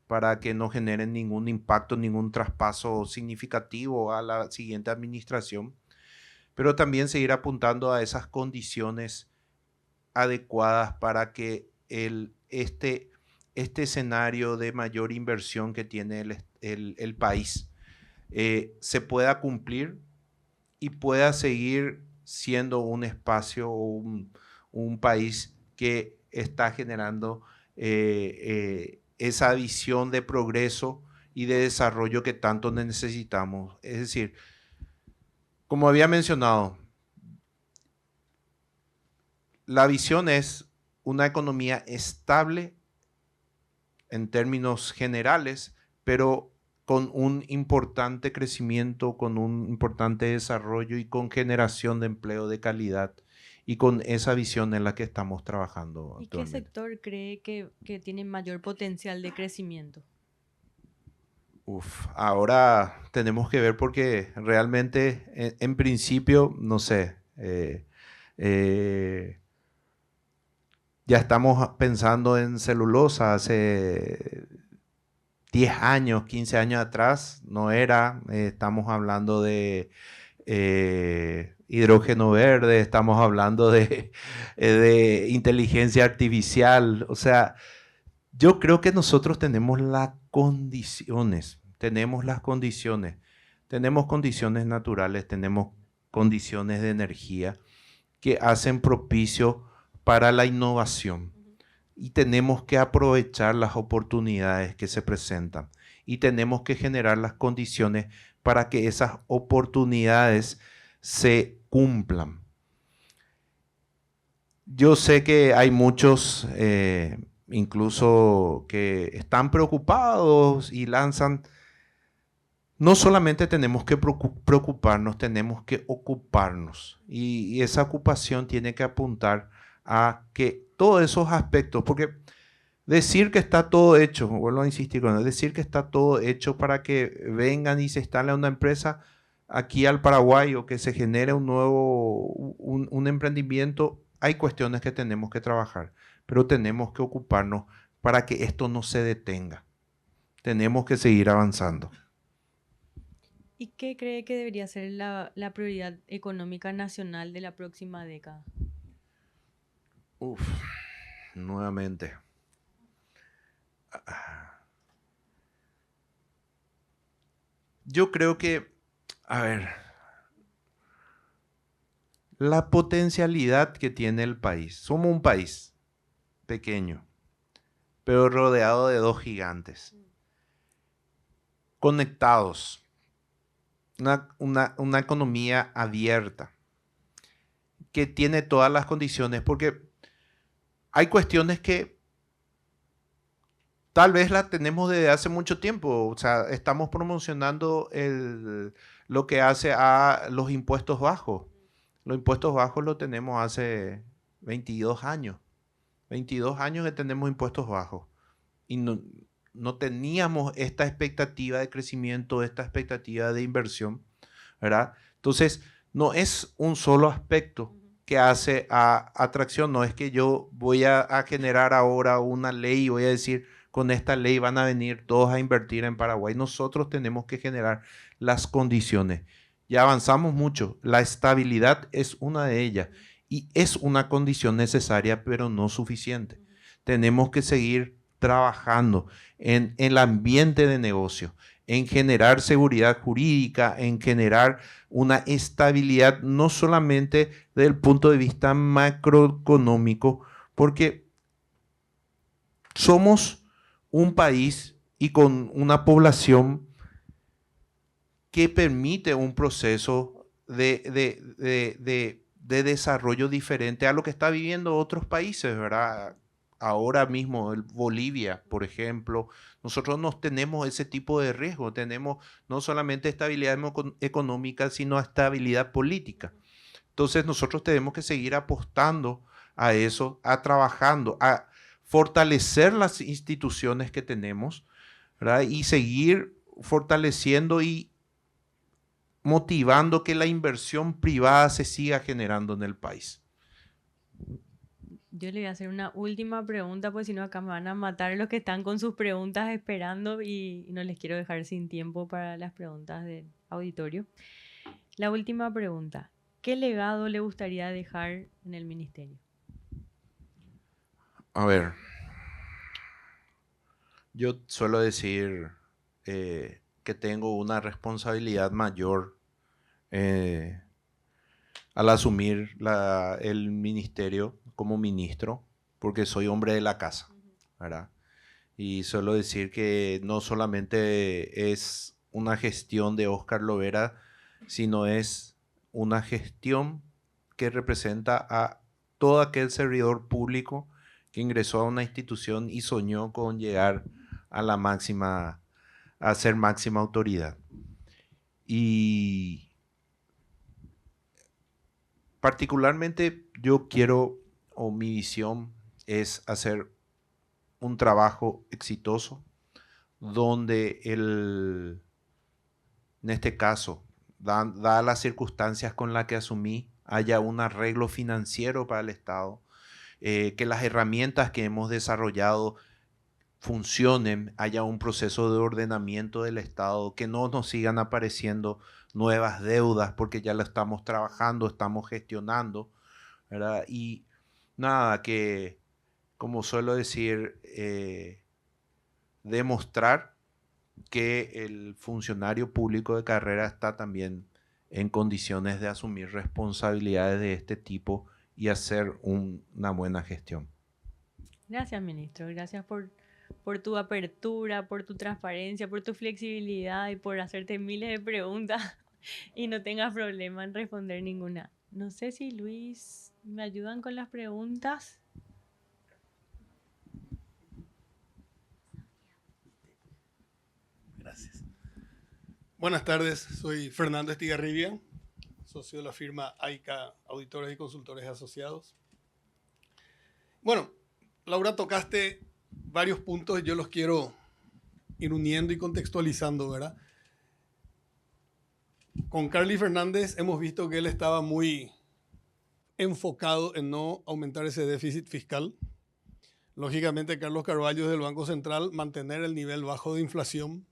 para que no generen ningún impacto, ningún traspaso significativo a la siguiente administración, pero también seguir apuntando a esas condiciones adecuadas para que este escenario de mayor inversión que tiene el país se pueda cumplir y pueda seguir siendo un espacio o un país que está generando esa visión de progreso y de desarrollo que tanto necesitamos. Es decir, como había mencionado, la visión es una economía estable en términos generales, pero con un importante crecimiento, con un importante desarrollo y con generación de empleo de calidad, y con esa visión en la que estamos trabajando ¿Y qué actualmente. sector cree que tiene mayor potencial de crecimiento? Ahora tenemos que ver porque realmente en principio, no sé, ya estamos pensando en celulosa. Hace 10 años, 15 años atrás no era. Estamos hablando de hidrógeno verde, estamos hablando de inteligencia artificial. O sea, yo creo que nosotros tenemos las condiciones, tenemos condiciones naturales, tenemos condiciones de energía que hacen propicio para la innovación. Y tenemos que aprovechar las oportunidades que se presentan y tenemos que generar las condiciones para que esas oportunidades se cumplan. Yo sé que hay muchos, incluso que están preocupados y lanzan. No solamente tenemos que preocuparnos, tenemos que ocuparnos. Y esa ocupación tiene que apuntar a que todos esos aspectos, porque decir que está todo hecho, vuelvo a insistir con eso, decir que está todo hecho para que vengan y se instalen una empresa aquí al Paraguay o que se genere un nuevo un emprendimiento, hay cuestiones que tenemos que trabajar, pero tenemos que ocuparnos para que esto no se detenga. Tenemos que seguir avanzando. ¿Y qué cree que debería ser la prioridad económica nacional de la próxima década? Nuevamente. Yo creo que, a ver, la potencialidad que tiene el país. Somos un país pequeño, pero rodeado de dos gigantes, conectados, una economía abierta, que tiene todas las condiciones, porque hay cuestiones que tal vez las tenemos desde hace mucho tiempo. O sea, estamos promocionando lo que hace a los impuestos bajos. Los impuestos bajos lo tenemos hace 22 años. 22 años que tenemos impuestos bajos. Y no teníamos esta expectativa de crecimiento, esta expectativa de inversión, ¿verdad? Entonces, no es un solo aspecto que hace a atracción. No es que yo voy a generar ahora una ley y voy a decir, con esta ley van a venir todos a invertir en Paraguay. Nosotros tenemos que generar las condiciones. Ya avanzamos mucho. La estabilidad es una de ellas y es una condición necesaria, pero no suficiente. Tenemos que seguir trabajando en el ambiente de negocio, en generar seguridad jurídica, en generar una estabilidad, no solamente desde el punto de vista macroeconómico, porque somos un país y con una población que permite un proceso de desarrollo diferente a lo que está viviendo otros países, ¿verdad? Ahora mismo, Bolivia, por ejemplo, nosotros no tenemos ese tipo de riesgo, tenemos no solamente estabilidad económica, sino estabilidad política. Entonces nosotros tenemos que seguir apostando a eso, a trabajando, a fortalecer las instituciones que tenemos, ¿verdad? Y seguir fortaleciendo y motivando que la inversión privada se siga generando en el país. Yo le voy a hacer una última pregunta, pues si no acá me van a matar los que están con sus preguntas esperando y no les quiero dejar sin tiempo para las preguntas del auditorio. La última pregunta, ¿qué legado le gustaría dejar en el ministerio? A ver, yo suelo decir que tengo una responsabilidad mayor al asumir el ministerio como ministro, porque soy hombre de la casa, ¿verdad? Y suelo decir que no solamente es una gestión de Óscar Lovera, sino es una gestión que representa a todo aquel servidor público que ingresó a una institución y soñó con llegar a la máxima, a ser máxima autoridad. Y particularmente yo quiero, o mi visión es hacer un trabajo exitoso donde en este caso, dadas las circunstancias con las que asumí, haya un arreglo financiero para el Estado, que las herramientas que hemos desarrollado funcionen, haya un proceso de ordenamiento del Estado, que no nos sigan apareciendo nuevas deudas porque ya lo estamos trabajando, estamos gestionando, ¿verdad? Y nada, que como suelo decir, demostrar que el funcionario público de carrera está también en condiciones de asumir responsabilidades de este tipo y hacer una buena gestión. Gracias, ministro. Gracias por tu apertura, por tu transparencia, por tu flexibilidad y por hacerte miles de preguntas y no tengas problema en responder ninguna. No sé si Luis, ¿me ayudan con las preguntas? Gracias. Buenas tardes, soy Fernando Estigarribia, socio de la firma AICA Auditores y Consultores Asociados. Bueno, Laura, tocaste varios puntos, yo los quiero ir uniendo y contextualizando, ¿verdad? Con Carly Fernández hemos visto que él estaba muy enfocado en no aumentar ese déficit fiscal. Lógicamente, Carlos Carvalho del Banco Central, mantener el nivel bajo de inflación.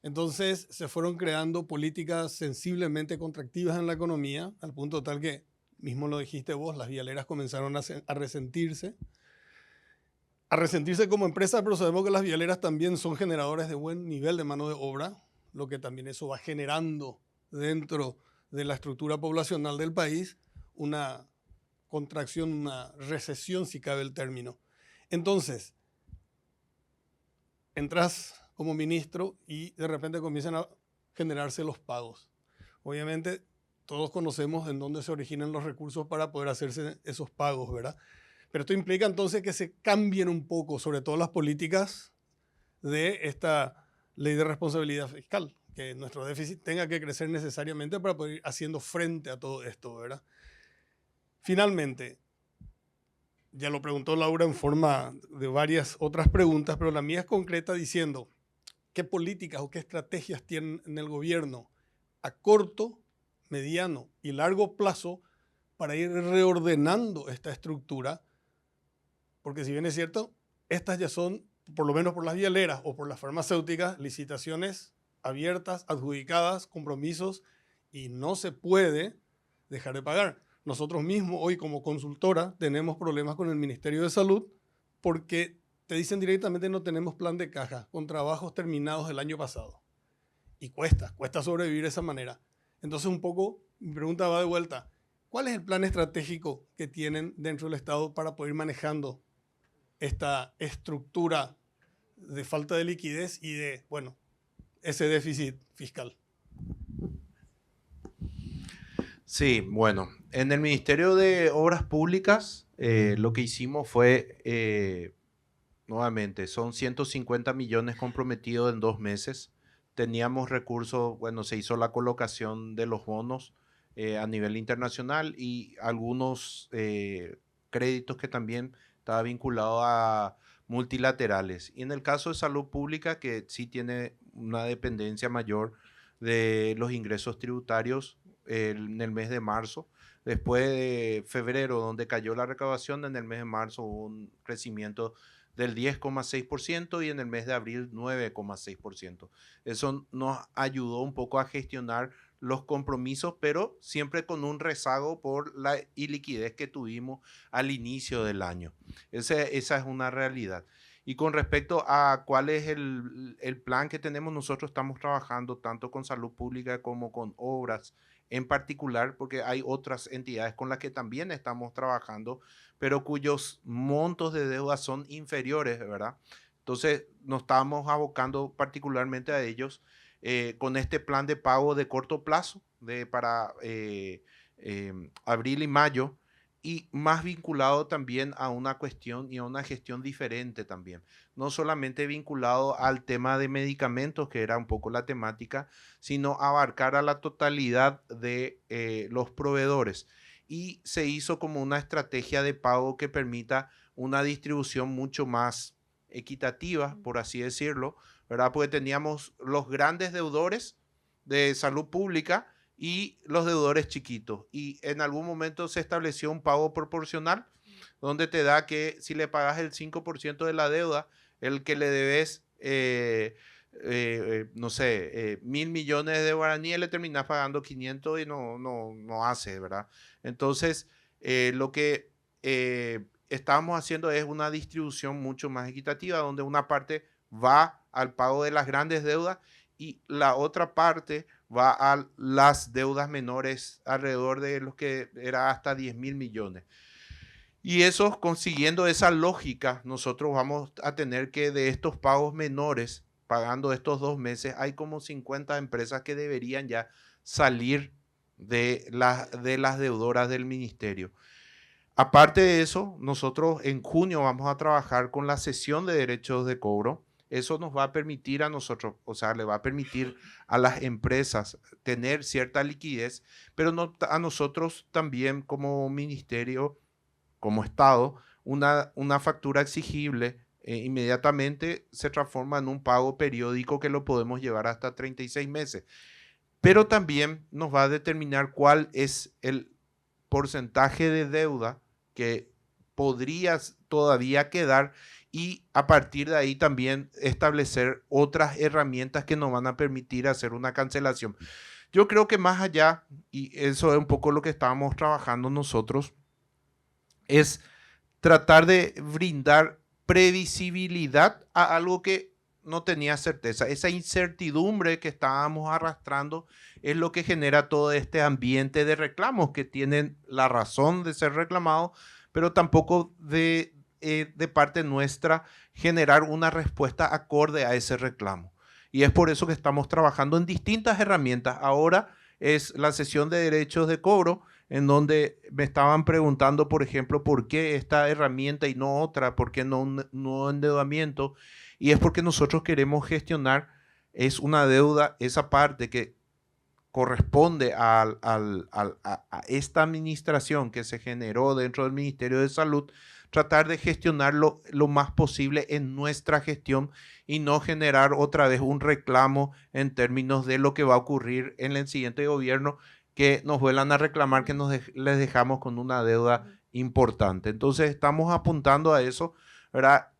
Entonces se fueron creando políticas sensiblemente contractivas en la economía, al punto tal que, mismo lo dijiste vos, las vialeras comenzaron a resentirse. A resentirse como empresa, pero sabemos que las vialeras también son generadores de buen nivel de mano de obra, lo que también eso va generando dentro de la estructura poblacional del país una contracción, una recesión, si cabe el término. Entonces, entras como ministro y de repente comienzan a generarse los pagos. Obviamente, todos conocemos en dónde se originan los recursos para poder hacerse esos pagos, ¿verdad? Pero esto implica entonces que se cambien un poco, sobre todo las políticas de esta ley de responsabilidad fiscal, que nuestro déficit tenga que crecer necesariamente para poder ir haciendo frente a todo esto, ¿verdad? Finalmente, ya lo preguntó Laura en forma de varias otras preguntas, pero la mía es concreta diciendo qué políticas o qué estrategias tienen en el gobierno a corto, mediano y largo plazo para ir reordenando esta estructura, porque si bien es cierto, estas ya son, por lo menos por las vialeras o por las farmacéuticas, licitaciones abiertas, adjudicadas, compromisos, y no se puede dejar de pagar. Nosotros mismos hoy como consultora tenemos problemas con el Ministerio de Salud porque te dicen directamente no tenemos plan de caja con trabajos terminados del año pasado. Y cuesta sobrevivir de esa manera. Entonces un poco mi pregunta va de vuelta. ¿Cuál es el plan estratégico que tienen dentro del Estado para poder ir manejando esta estructura de falta de liquidez y de, bueno, ese déficit fiscal? Sí, bueno, en el Ministerio de Obras Públicas lo que hicimos fue, nuevamente, son 150 millones comprometidos en 2 meses. Teníamos recursos, bueno, se hizo la colocación de los bonos a nivel internacional y algunos créditos que también estaba vinculado a multilaterales. Y en el caso de salud pública, que sí tiene una dependencia mayor de los ingresos tributarios en el mes de marzo. Después de febrero, donde cayó la recaudación, en el mes de marzo hubo un crecimiento del 10,6% y en el mes de abril 9,6%. Eso nos ayudó un poco a gestionar los compromisos, pero siempre con un rezago por la iliquidez que tuvimos al inicio del año. Esa es una realidad. Y con respecto a cuál es el plan que tenemos, nosotros estamos trabajando tanto con salud pública como con obras en particular, porque hay otras entidades con las que también estamos trabajando, pero cuyos montos de deuda son inferiores, ¿verdad? Entonces nos estamos abocando particularmente a ellos con este plan de pago de corto plazo para abril y mayo, y más vinculado también a una cuestión y a una gestión diferente también. No solamente vinculado al tema de medicamentos, que era un poco la temática, sino abarcar a la totalidad de los proveedores. Y se hizo como una estrategia de pago que permita una distribución mucho más equitativa, por así decirlo, ¿verdad? Porque teníamos los grandes deudores de salud pública y los deudores chiquitos. Y en algún momento se estableció un pago proporcional, donde te da que si le pagas el 5% de la deuda, el que le debes, no sé, 1.000 millones de guaraníes, le terminas pagando 500 y no hace, ¿verdad? Entonces, lo que estamos haciendo es una distribución mucho más equitativa, donde una parte va al pago de las grandes deudas y la otra parte va a las deudas menores, alrededor de los que era hasta 10.000 millones. Y eso, consiguiendo esa lógica, nosotros vamos a tener que de estos pagos menores, pagando estos 2 meses, hay como 50 empresas que deberían ya salir de las deudoras del ministerio. Aparte de eso, nosotros en junio vamos a trabajar con la cesión de derechos de cobro. Eso nos va a permitir a nosotros, o sea, le va a permitir a las empresas tener cierta liquidez, pero a nosotros también como ministerio, como Estado, una factura exigible inmediatamente se transforma en un pago periódico que lo podemos llevar hasta 36 meses. Pero también nos va a determinar cuál es el porcentaje de deuda que podría todavía quedar y a partir de ahí también establecer otras herramientas que nos van a permitir hacer una cancelación. Yo creo que más allá, y eso es un poco lo que estábamos trabajando nosotros, es tratar de brindar previsibilidad a algo que no tenía certeza. Esa incertidumbre que estábamos arrastrando es lo que genera todo este ambiente de reclamos que tienen la razón de ser reclamados, pero tampoco de parte nuestra generar una respuesta acorde a ese reclamo. y es por eso que estamos trabajando en distintas herramientas. Ahora es la sesión de derechos de cobro, en donde me estaban preguntando, por ejemplo, por qué esta herramienta y no otra, por qué no un nuevo endeudamiento, y es porque nosotros queremos gestionar, es una deuda, esa parte que corresponde a esta administración que se generó dentro del Ministerio de Salud, tratar de gestionarlo lo más posible en nuestra gestión y no generar otra vez un reclamo en términos de lo que va a ocurrir en el siguiente gobierno, que nos vuelvan a reclamar que les dejamos con una deuda importante. Entonces estamos apuntando a eso, ¿verdad?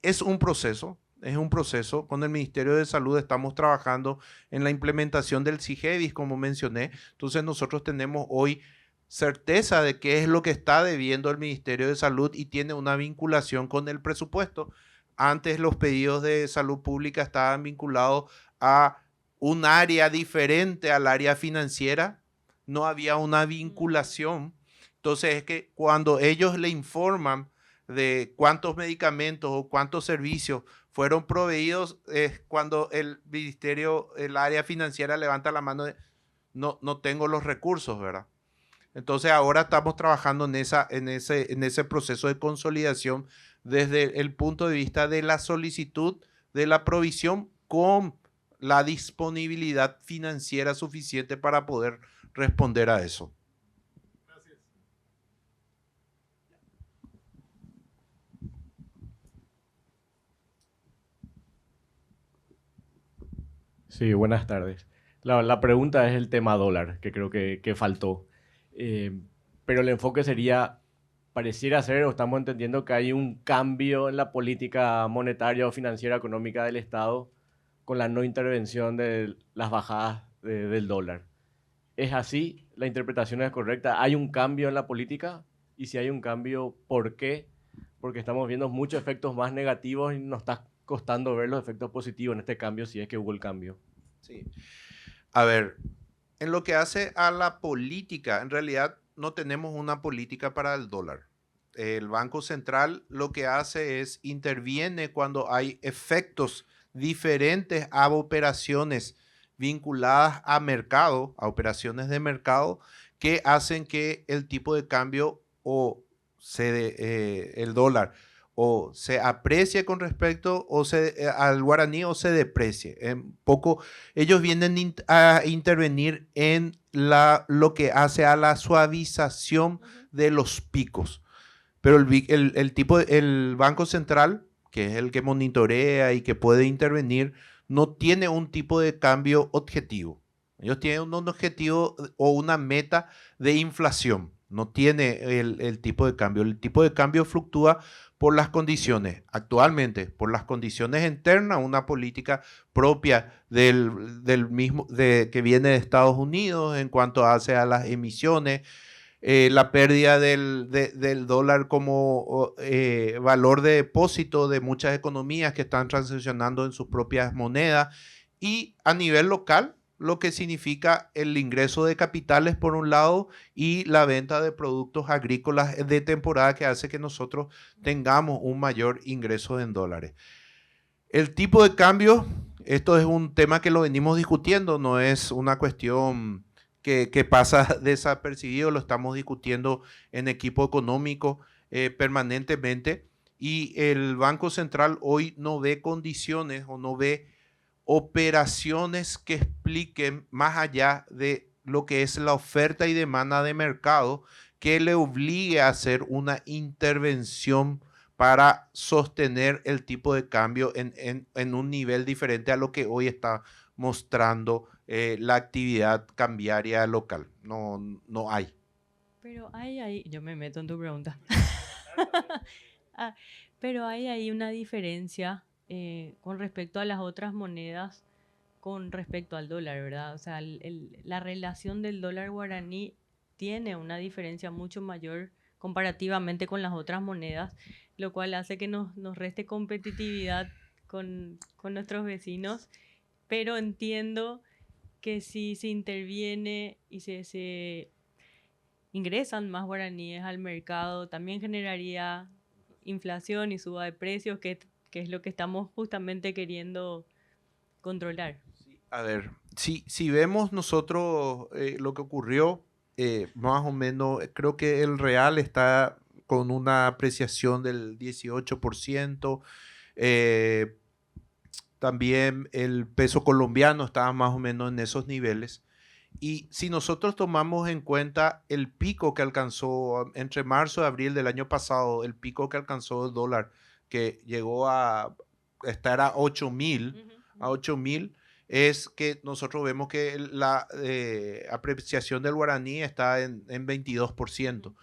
Es un proceso. Es un proceso. Con el Ministerio de Salud estamos trabajando en la implementación del CIGEVIS, como mencioné. Entonces nosotros tenemos hoy certeza de qué es lo que está debiendo el Ministerio de Salud y tiene una vinculación con el presupuesto. Antes los pedidos de salud pública estaban vinculados a un área diferente al área financiera. No había una vinculación. Entonces es que cuando ellos le informan de cuántos medicamentos o cuántos servicios fueron proveídos, es cuando el ministerio, el área financiera levanta la mano de no tengo los recursos, ¿verdad? Entonces ahora estamos trabajando en ese proceso de consolidación desde el punto de vista de la solicitud de la provisión con la disponibilidad financiera suficiente para poder responder a eso. Sí, buenas tardes. La pregunta es el tema dólar, que creo que faltó. Eh, pero el enfoque sería, pareciera ser, o estamos entendiendo que hay un cambio en la política monetaria o financiera económica del Estado con la no intervención de las bajadas del dólar. ¿Es así? ¿La interpretación es correcta? ¿Hay un cambio en la política? Y si hay un cambio, ¿por qué? Porque estamos viendo muchos efectos más negativos y nos está costando ver los efectos positivos en este cambio, si es que hubo el cambio. Sí. A ver, en lo que hace a la política, en realidad no tenemos una política para el dólar. El Banco Central lo que hace es interviene cuando hay efectos diferentes a operaciones vinculadas a mercado, a operaciones de mercado, que hacen que el tipo de cambio o el dólar o se aprecie con respecto al guaraní o se deprecie. Ellos vienen a intervenir en lo que hace a la suavización de los picos. Pero el Banco Central, que es el que monitorea y que puede intervenir, no tiene un tipo de cambio objetivo. Ellos tienen un objetivo o una meta de inflación. No tiene el tipo de cambio. El tipo de cambio fluctúa por las condiciones, actualmente, por las condiciones internas, una política propia que viene de Estados Unidos en cuanto hace a las emisiones, la pérdida del dólar como valor de depósito de muchas economías que están transicionando en sus propias monedas, y a nivel local, lo que significa el ingreso de capitales por un lado y la venta de productos agrícolas de temporada, que hace que nosotros tengamos un mayor ingreso en dólares. El tipo de cambio, esto es un tema que lo venimos discutiendo, no es una cuestión que pasa desapercibido, lo estamos discutiendo en equipo económico permanentemente, y el Banco Central hoy no ve condiciones o no ve operaciones que expliquen más allá de lo que es la oferta y demanda de mercado, que le obligue a hacer una intervención para sostener el tipo de cambio en un nivel diferente a lo que hoy está mostrando la actividad cambiaria local. No hay. Pero hay ahí, yo me meto en tu pregunta. Pero hay ahí una diferencia con respecto a las otras monedas, con respecto al dólar, ¿verdad? O sea, la relación del dólar guaraní tiene una diferencia mucho mayor comparativamente con las otras monedas, lo cual hace que nos reste competitividad con nuestros vecinos, pero entiendo que si se interviene y se ingresan más guaraníes al mercado, también generaría inflación y suba de precios, que es lo que estamos justamente queriendo controlar. A ver, si vemos nosotros lo que ocurrió, más o menos, creo que el real está con una apreciación del 18%. eh, También el peso colombiano estaba más o menos en esos niveles. Y si nosotros tomamos en cuenta el pico que alcanzó entre marzo y abril del año pasado, el pico que alcanzó el dólar, que llegó a estar a 8.000, a 8.000, es que nosotros vemos que la apreciación del guaraní está en 22%.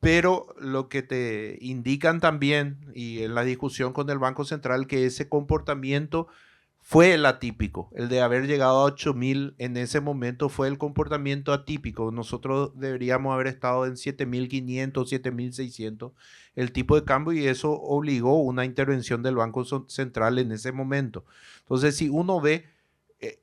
Pero lo que te indican también, y en la discusión con el Banco Central, que ese comportamiento fue el atípico. El de haber llegado a 8.000 en ese momento fue el comportamiento atípico. Nosotros deberíamos haber estado en 7.500, 7.600 el tipo de cambio, y eso obligó una intervención del Banco Central en ese momento. Entonces, si uno ve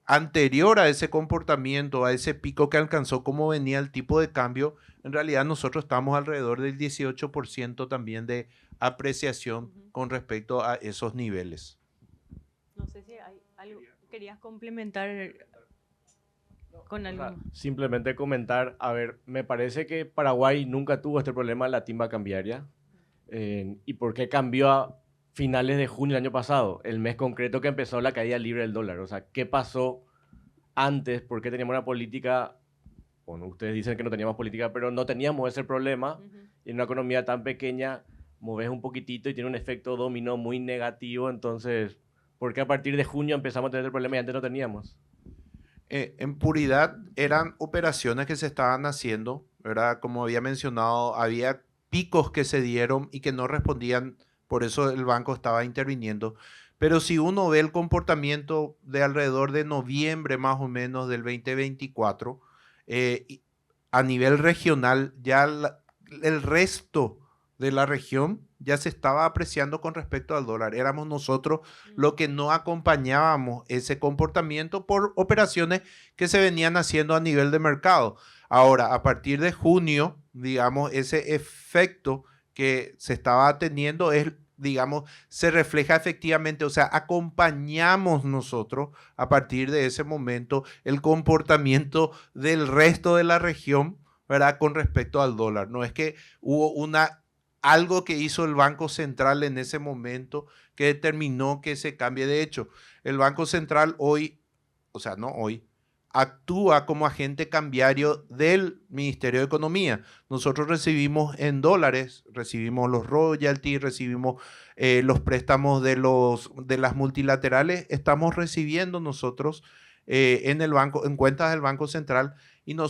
anterior a ese comportamiento, a ese pico que alcanzó, cómo venía el tipo de cambio, en realidad nosotros estamos alrededor del 18% también de apreciación con respecto a esos niveles. No sé si hay algo, querías complementar con O algo. sea, simplemente comentar, a ver, me parece que Paraguay nunca tuvo este problema de la timba cambiaria. ¿Y por qué cambió a finales de junio del año pasado? El mes concreto que empezó la caída libre del dólar. O sea, ¿qué pasó antes? ¿Por qué teníamos una política? Bueno, ustedes dicen que no teníamos política, pero no teníamos ese problema. Y en una economía tan pequeña, moves un poquitito y tiene un efecto dominó muy negativo. Entonces, ¿por qué a partir de junio empezamos a tener el problema y antes no teníamos? En puridad eran operaciones que se estaban haciendo, ¿verdad? Como había mencionado, había picos que se dieron y que no respondían, por eso el banco estaba interviniendo. Pero si uno ve el comportamiento de alrededor de noviembre más o menos del 2024, a nivel regional, ya el resto de la región ya se estaba apreciando con respecto al dólar. Éramos nosotros los que no acompañábamos ese comportamiento por operaciones que se venían haciendo a nivel de mercado. Ahora, a partir de junio, digamos, ese efecto que se estaba teniendo es, digamos, se refleja efectivamente, o sea, acompañamos nosotros a partir de ese momento el comportamiento del resto de la región, ¿verdad? Con respecto al dólar. No es que hubo algo que hizo el Banco Central en ese momento que determinó que se cambie. De hecho, el Banco Central hoy, o sea, no hoy, actúa como agente cambiario del Ministerio de Economía. Nosotros recibimos en dólares, recibimos los royalties, recibimos los préstamos de las multilaterales, estamos recibiendo nosotros en el banco, en cuentas del Banco Central, y no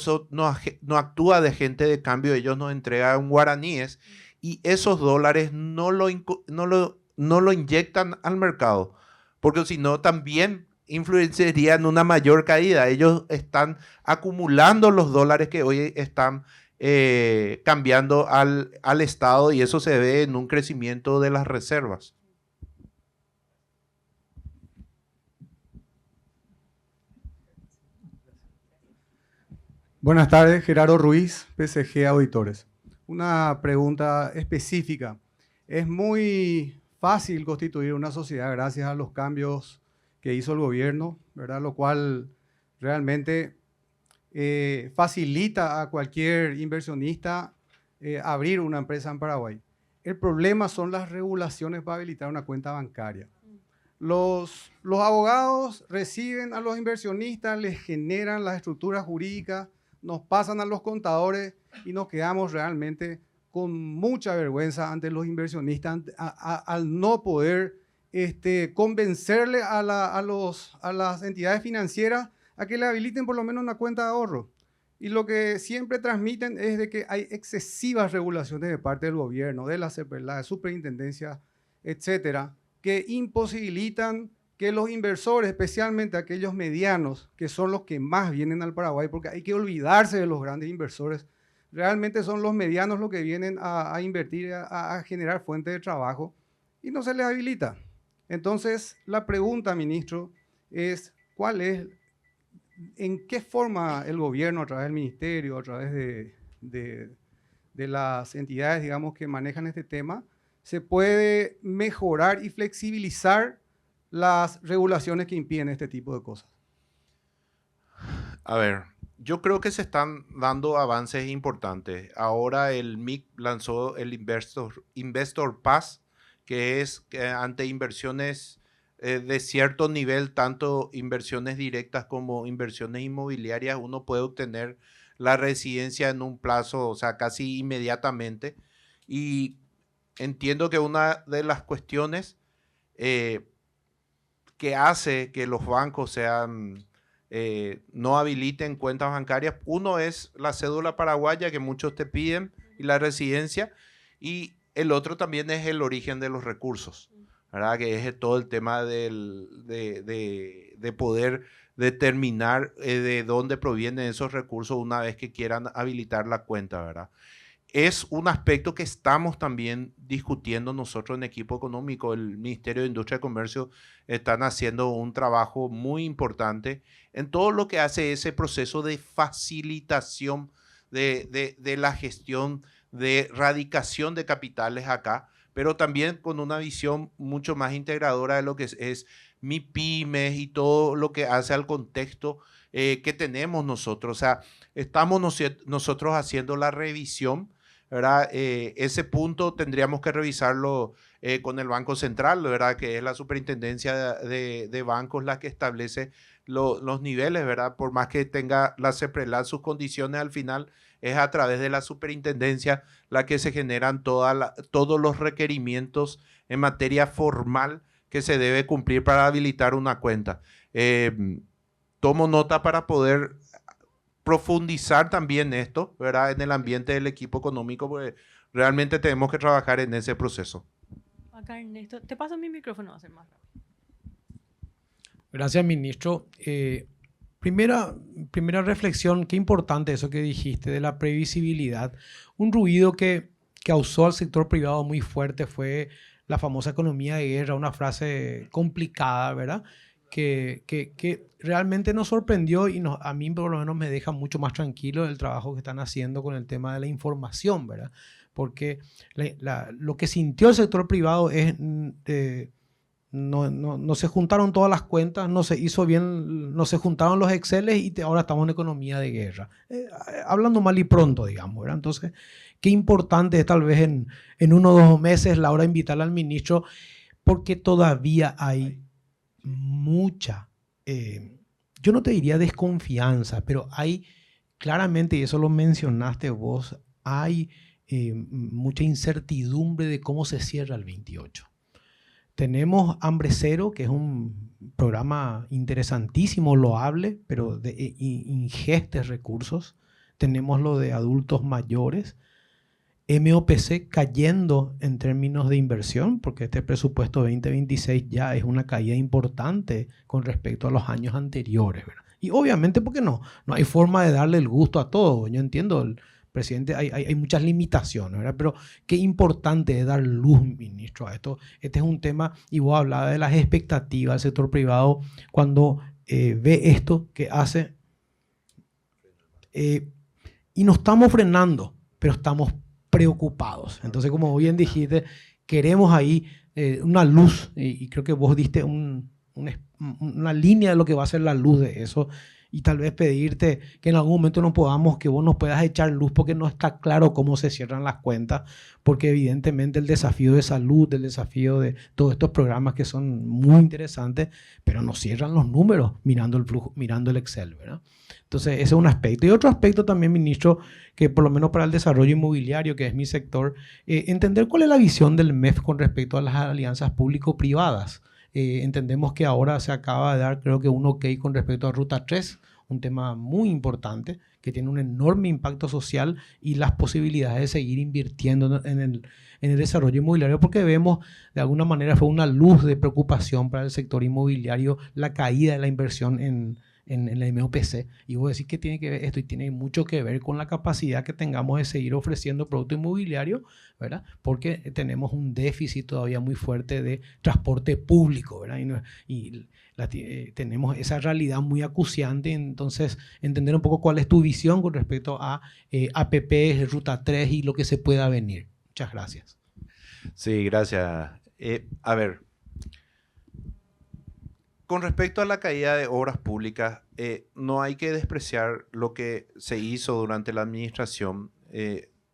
actúa de agente de cambio, ellos nos entregan guaraníes y esos dólares no lo inyectan al mercado, porque si no también influenciaría en una mayor caída. Ellos están acumulando los dólares que hoy están cambiando al Estado, y eso se ve en un crecimiento de las reservas. Buenas tardes, Gerardo Ruiz, PSG Auditores. Una pregunta específica. Es muy fácil constituir una sociedad gracias a los cambios que hizo el gobierno, ¿verdad? Lo cual realmente facilita a cualquier inversionista abrir una empresa en Paraguay. El problema son las regulaciones para habilitar una cuenta bancaria. Los abogados reciben a los inversionistas, les generan las estructuras jurídicas, nos pasan a los contadores y nos quedamos realmente con mucha vergüenza ante los inversionistas al no poder convencerle a las entidades financieras a que le habiliten por lo menos una cuenta de ahorro. Y lo que siempre transmiten es de que hay excesivas regulaciones de parte del gobierno, de la CEPELA, de superintendencia, etcétera, que imposibilitan que los inversores, especialmente aquellos medianos, que son los que más vienen al Paraguay, porque hay que olvidarse de los grandes inversores, realmente son los medianos los que vienen a invertir, a generar fuentes de trabajo, y no se les habilita. Entonces, la pregunta, ministro, es ¿en qué forma el gobierno, a través del ministerio, a través de las entidades, digamos, que manejan este tema, se puede mejorar y flexibilizar las regulaciones que impiden este tipo de cosas? A ver, yo creo que se están dando avances importantes. Ahora el MIC lanzó el Investor Pass, que es que ante inversiones de cierto nivel, tanto inversiones directas como inversiones inmobiliarias, uno puede obtener la residencia en un plazo, o sea, casi inmediatamente. Y entiendo que una de las cuestiones que hace que los bancos sean no habiliten cuentas bancarias. Uno es la cédula paraguaya que muchos te piden y la residencia, y el otro también es el origen de los recursos, ¿verdad? Que es todo el tema de poder determinar de dónde provienen esos recursos una vez que quieran habilitar la cuenta, ¿verdad? Es un aspecto que estamos también discutiendo nosotros en equipo económico. El Ministerio de Industria y Comercio están haciendo un trabajo muy importante en todo lo que hace ese proceso de facilitación de la gestión de radicación de capitales acá, pero también con una visión mucho más integradora de lo que es MIPYMES y todo lo que hace al contexto que tenemos nosotros. O sea, estamos nosotros haciendo la revisión, ¿verdad? Ese punto tendríamos que revisarlo con el Banco Central, ¿verdad? Que es la superintendencia de bancos la que establece los niveles, ¿verdad? Por más que tenga la CEPRELAD sus condiciones, al final es a través de la superintendencia la que se generan todos los requerimientos en materia formal que se debe cumplir para habilitar una cuenta. Tomo nota para poder profundizar también esto, ¿verdad? En el ambiente del equipo económico, porque realmente tenemos que trabajar en ese proceso. Acá, Ernesto, te paso mi micrófono, va a ser más rápido. Gracias, ministro. Primera reflexión, qué importante eso que dijiste de la previsibilidad. Un ruido que causó al sector privado muy fuerte fue la famosa economía de guerra, una frase complicada, ¿verdad? Que realmente nos sorprendió y a mí por lo menos me deja mucho más tranquilo el trabajo que están haciendo con el tema de la información, ¿verdad? Porque lo que sintió el sector privado es... No se juntaron todas las cuentas, no se hizo bien, no se juntaron los Exceles y ahora estamos en economía de guerra. Hablando mal y pronto, digamos, ¿verdad? Entonces, qué importante es tal vez en 1 o 2 meses la hora de invitarle al ministro, porque todavía hay mucha, yo no te diría desconfianza, pero hay claramente, y eso lo mencionaste vos, hay mucha incertidumbre de cómo se cierra el 28. Tenemos Hambre Cero, que es un programa interesantísimo, loable, pero de ingestes recursos. Tenemos lo de adultos mayores. MOPC cayendo en términos de inversión, porque este presupuesto 2026 ya es una caída importante con respecto a los años anteriores, ¿verdad? Y obviamente, porque no hay forma de darle el gusto a todo. Yo entiendo, presidente, hay muchas limitaciones, ¿verdad? Pero qué importante es dar luz, ministro, a esto. Este es un tema, y vos hablabas de las expectativas del sector privado cuando ve esto que hace. Y no estamos frenando, pero estamos preocupados. Entonces, como bien dijiste, queremos ahí una luz, y creo que vos diste una línea de lo que va a ser la luz de eso. Y tal vez pedirte que en algún momento que vos nos puedas echar luz, porque no está claro cómo se cierran las cuentas, porque evidentemente el desafío de salud, el desafío de todos estos programas que son muy interesantes, pero nos cierran los números mirando el flujo, mirando el Excel, ¿verdad? Entonces ese es un aspecto. Y otro aspecto también, ministro, que por lo menos para el desarrollo inmobiliario, que es mi sector, entender cuál es la visión del MEF con respecto a las alianzas público-privadas. Entendemos que ahora se acaba de dar, creo que un ok con respecto a Ruta 3, un tema muy importante que tiene un enorme impacto social y las posibilidades de seguir invirtiendo en el desarrollo inmobiliario, porque vemos, de alguna manera, fue una luz de preocupación para el sector inmobiliario la caída de la inversión en la MOPC. Y vos decís que tiene que ver esto, y tiene mucho que ver con la capacidad que tengamos de seguir ofreciendo producto inmobiliario, ¿verdad? Porque tenemos un déficit todavía muy fuerte de transporte público, ¿verdad? Tenemos esa realidad muy acuciante. Entonces, entender un poco cuál es tu visión con respecto a APP, Ruta 3 y lo que se pueda venir. Muchas gracias. Sí, gracias. A ver, Con respecto a la caída de obras públicas, no hay que despreciar lo que se hizo durante la administración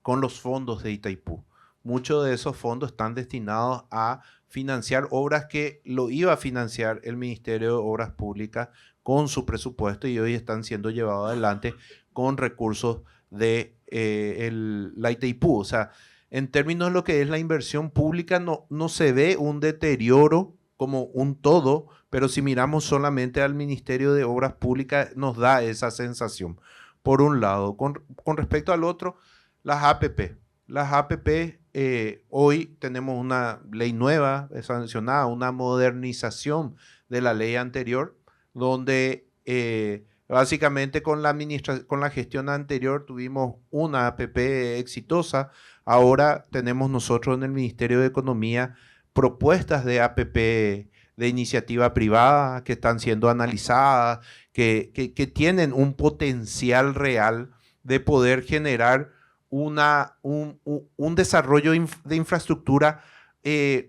con los fondos de Itaipú. Muchos de esos fondos están destinados a financiar obras que lo iba a financiar el Ministerio de Obras Públicas con su presupuesto y hoy están siendo llevados adelante con recursos de la Itaipú. O sea, en términos de lo que es la inversión pública, no se ve un deterioro como un todo, pero si miramos solamente al Ministerio de Obras Públicas, nos da esa sensación. Por un lado, con respecto al otro, las APP. Las APP, hoy tenemos una ley nueva sancionada, una modernización de la ley anterior, donde básicamente con la gestión anterior tuvimos una APP exitosa. Ahora tenemos nosotros en el Ministerio de Economía propuestas de APP de iniciativa privada que están siendo analizadas, que tienen un potencial real de poder generar un desarrollo de infraestructura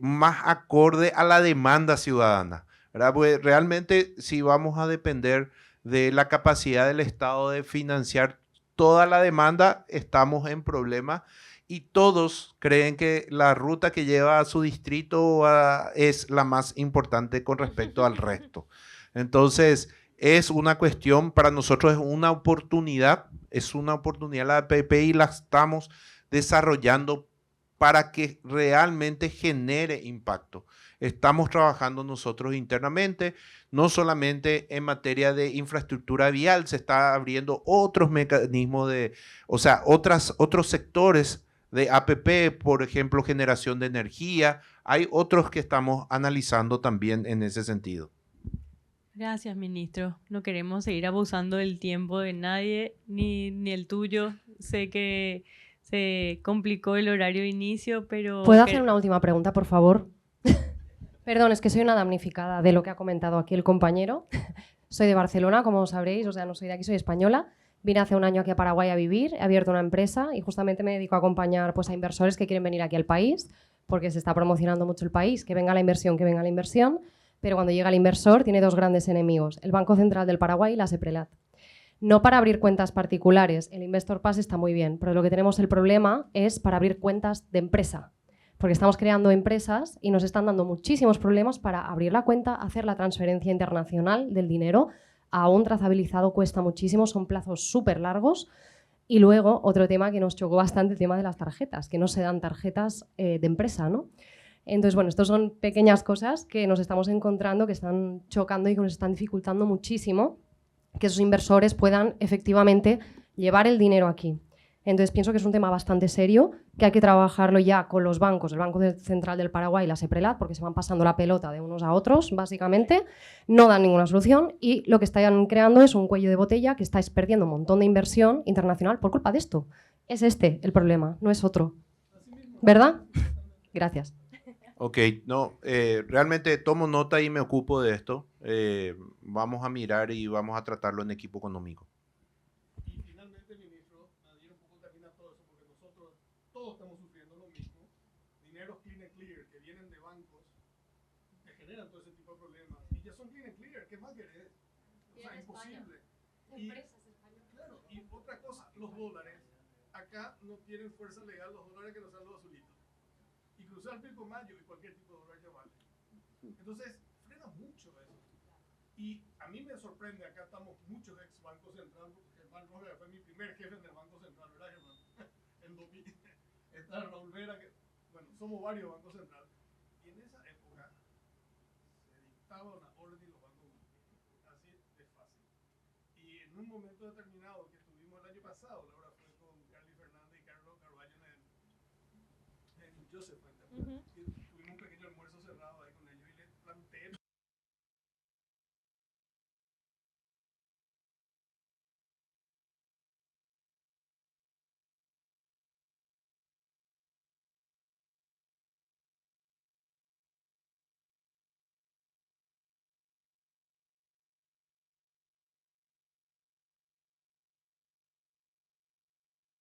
más acorde a la demanda ciudadana, ¿verdad? Pues realmente si vamos a depender de la capacidad del Estado de financiar toda la demanda, estamos en problemas. Y todos creen que la ruta que lleva a su distrito es la más importante con respecto al resto. Entonces, es una cuestión, para nosotros es una oportunidad la APP y la estamos desarrollando para que realmente genere impacto. Estamos trabajando nosotros internamente, no solamente en materia de infraestructura vial, se está abriendo otros mecanismos otros sectores de APP, por ejemplo, generación de energía. Hay otros que estamos analizando también en ese sentido. Gracias, ministro. No queremos seguir abusando del tiempo de nadie, ni el tuyo. Sé que se complicó el horario de inicio, pero... ¿Puedo hacer una última pregunta, por favor? Perdón, es que soy una damnificada de lo que ha comentado aquí el compañero. Soy de Barcelona, como sabréis, o sea, no soy de aquí, soy española. Vine hace un año aquí a Paraguay a vivir, he abierto una empresa y justamente me dedico a acompañar pues, a inversores que quieren venir aquí al país, porque se está promocionando mucho el país, que venga la inversión, pero cuando llega el inversor tiene dos grandes enemigos, el Banco Central del Paraguay y la SEPRELAT. No para abrir cuentas particulares, el Investor Pass está muy bien, pero lo que tenemos el problema es para abrir cuentas de empresa, porque estamos creando empresas y nos están dando muchísimos problemas para abrir la cuenta, hacer la transferencia internacional del dinero. Aún trazabilizado cuesta muchísimo, son plazos súper largos. Y luego, otro tema que nos chocó bastante, el tema de las tarjetas, que no se dan tarjetas de empresa, ¿no? Entonces, bueno, estas son pequeñas cosas que nos estamos encontrando, que están chocando y que nos están dificultando muchísimo que esos inversores puedan efectivamente llevar el dinero aquí. Entonces, pienso que es un tema bastante serio, que hay que trabajarlo ya con los bancos, el Banco Central del Paraguay y la SEPRELAT, porque se van pasando la pelota de unos a otros, básicamente, no dan ninguna solución y lo que están creando es un cuello de botella que estáis perdiendo un montón de inversión internacional por culpa de esto. Es este el problema, no es otro. ¿Verdad? Gracias. Ok, no, realmente tomo nota y me ocupo de esto. Vamos a mirar y vamos a tratarlo en equipo económico. Y finalmente, ministro, Nadir un poco termina todo eso, porque nosotros todos estamos sufriendo lo mismo. Dineros clean and clear que vienen de bancos que generan todo ese tipo de problemas. Y ya son clean and clear, ¿qué más querés? O sea, imposible. Claro, y otra cosa, los dólares. Acá no tienen fuerza legal los dólares que no sean los azulitos. Y cruzar Pilcomayo y cualquier tipo de dólar ya vale. Entonces, frena mucho eso. Y a mí me sorprende, acá estamos muchos ex Banco Central, Germán Roja fue mi primer jefe del Banco Central, ¿verdad, Germán? En 2000. Está Raúl Vera, que, bueno, somos varios Bancos Central. Y en esa época se dictaba una orden y los bancos así de fácil. Y en un momento determinado que estuvimos el año pasado, la hora fue con Carly Fernández y Carlos Carvalho en Joseph. Tuvimos un pequeño almuerzo cerrado ahí con ellos y les planteé.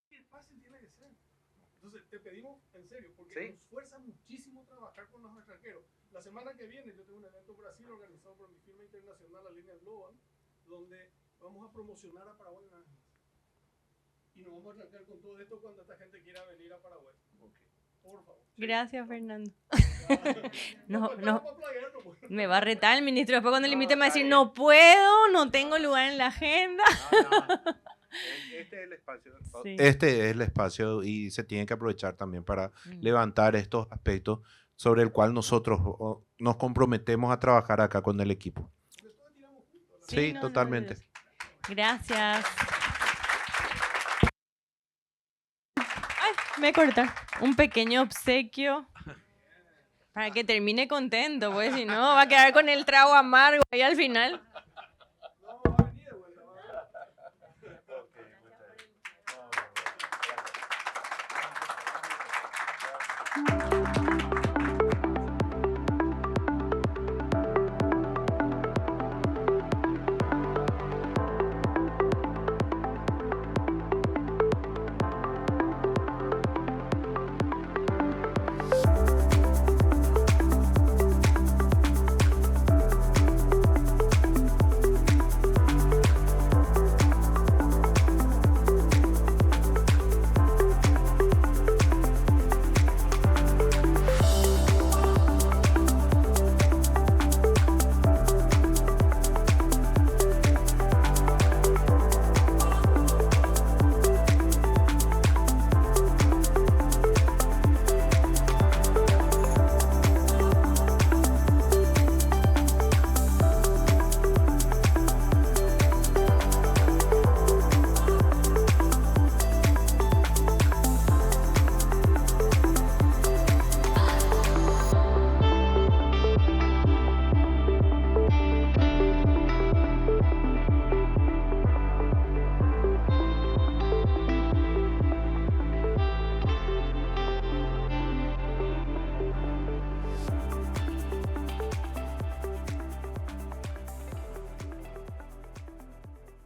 Qué fácil tiene que ser. Entonces, te pedimos en serio, porque nos fuerza muchísimo trabajar con los extranjeros. La semana que viene yo tengo un evento en Brasil organizado por mi firma internacional, la Línea Global, donde vamos a promocionar a Paraguay en Ángeles. Y nos vamos a arrancar con todo esto cuando esta gente quiera venir a Paraguay. Okay. Por favor. Gracias, Fernando. Me va a retar el ministro. Después cuando le invite me va a decir, no puedo, no tengo lugar en la agenda. Este es el espacio. Sí. Este es el espacio y se tiene que aprovechar también para levantar estos aspectos sobre el cual nosotros nos comprometemos a trabajar acá con el equipo. Sí, no, totalmente. Gracias. Ay, me corta. Un pequeño obsequio para que termine contento, pues si no va a quedar con el trago amargo ahí al final.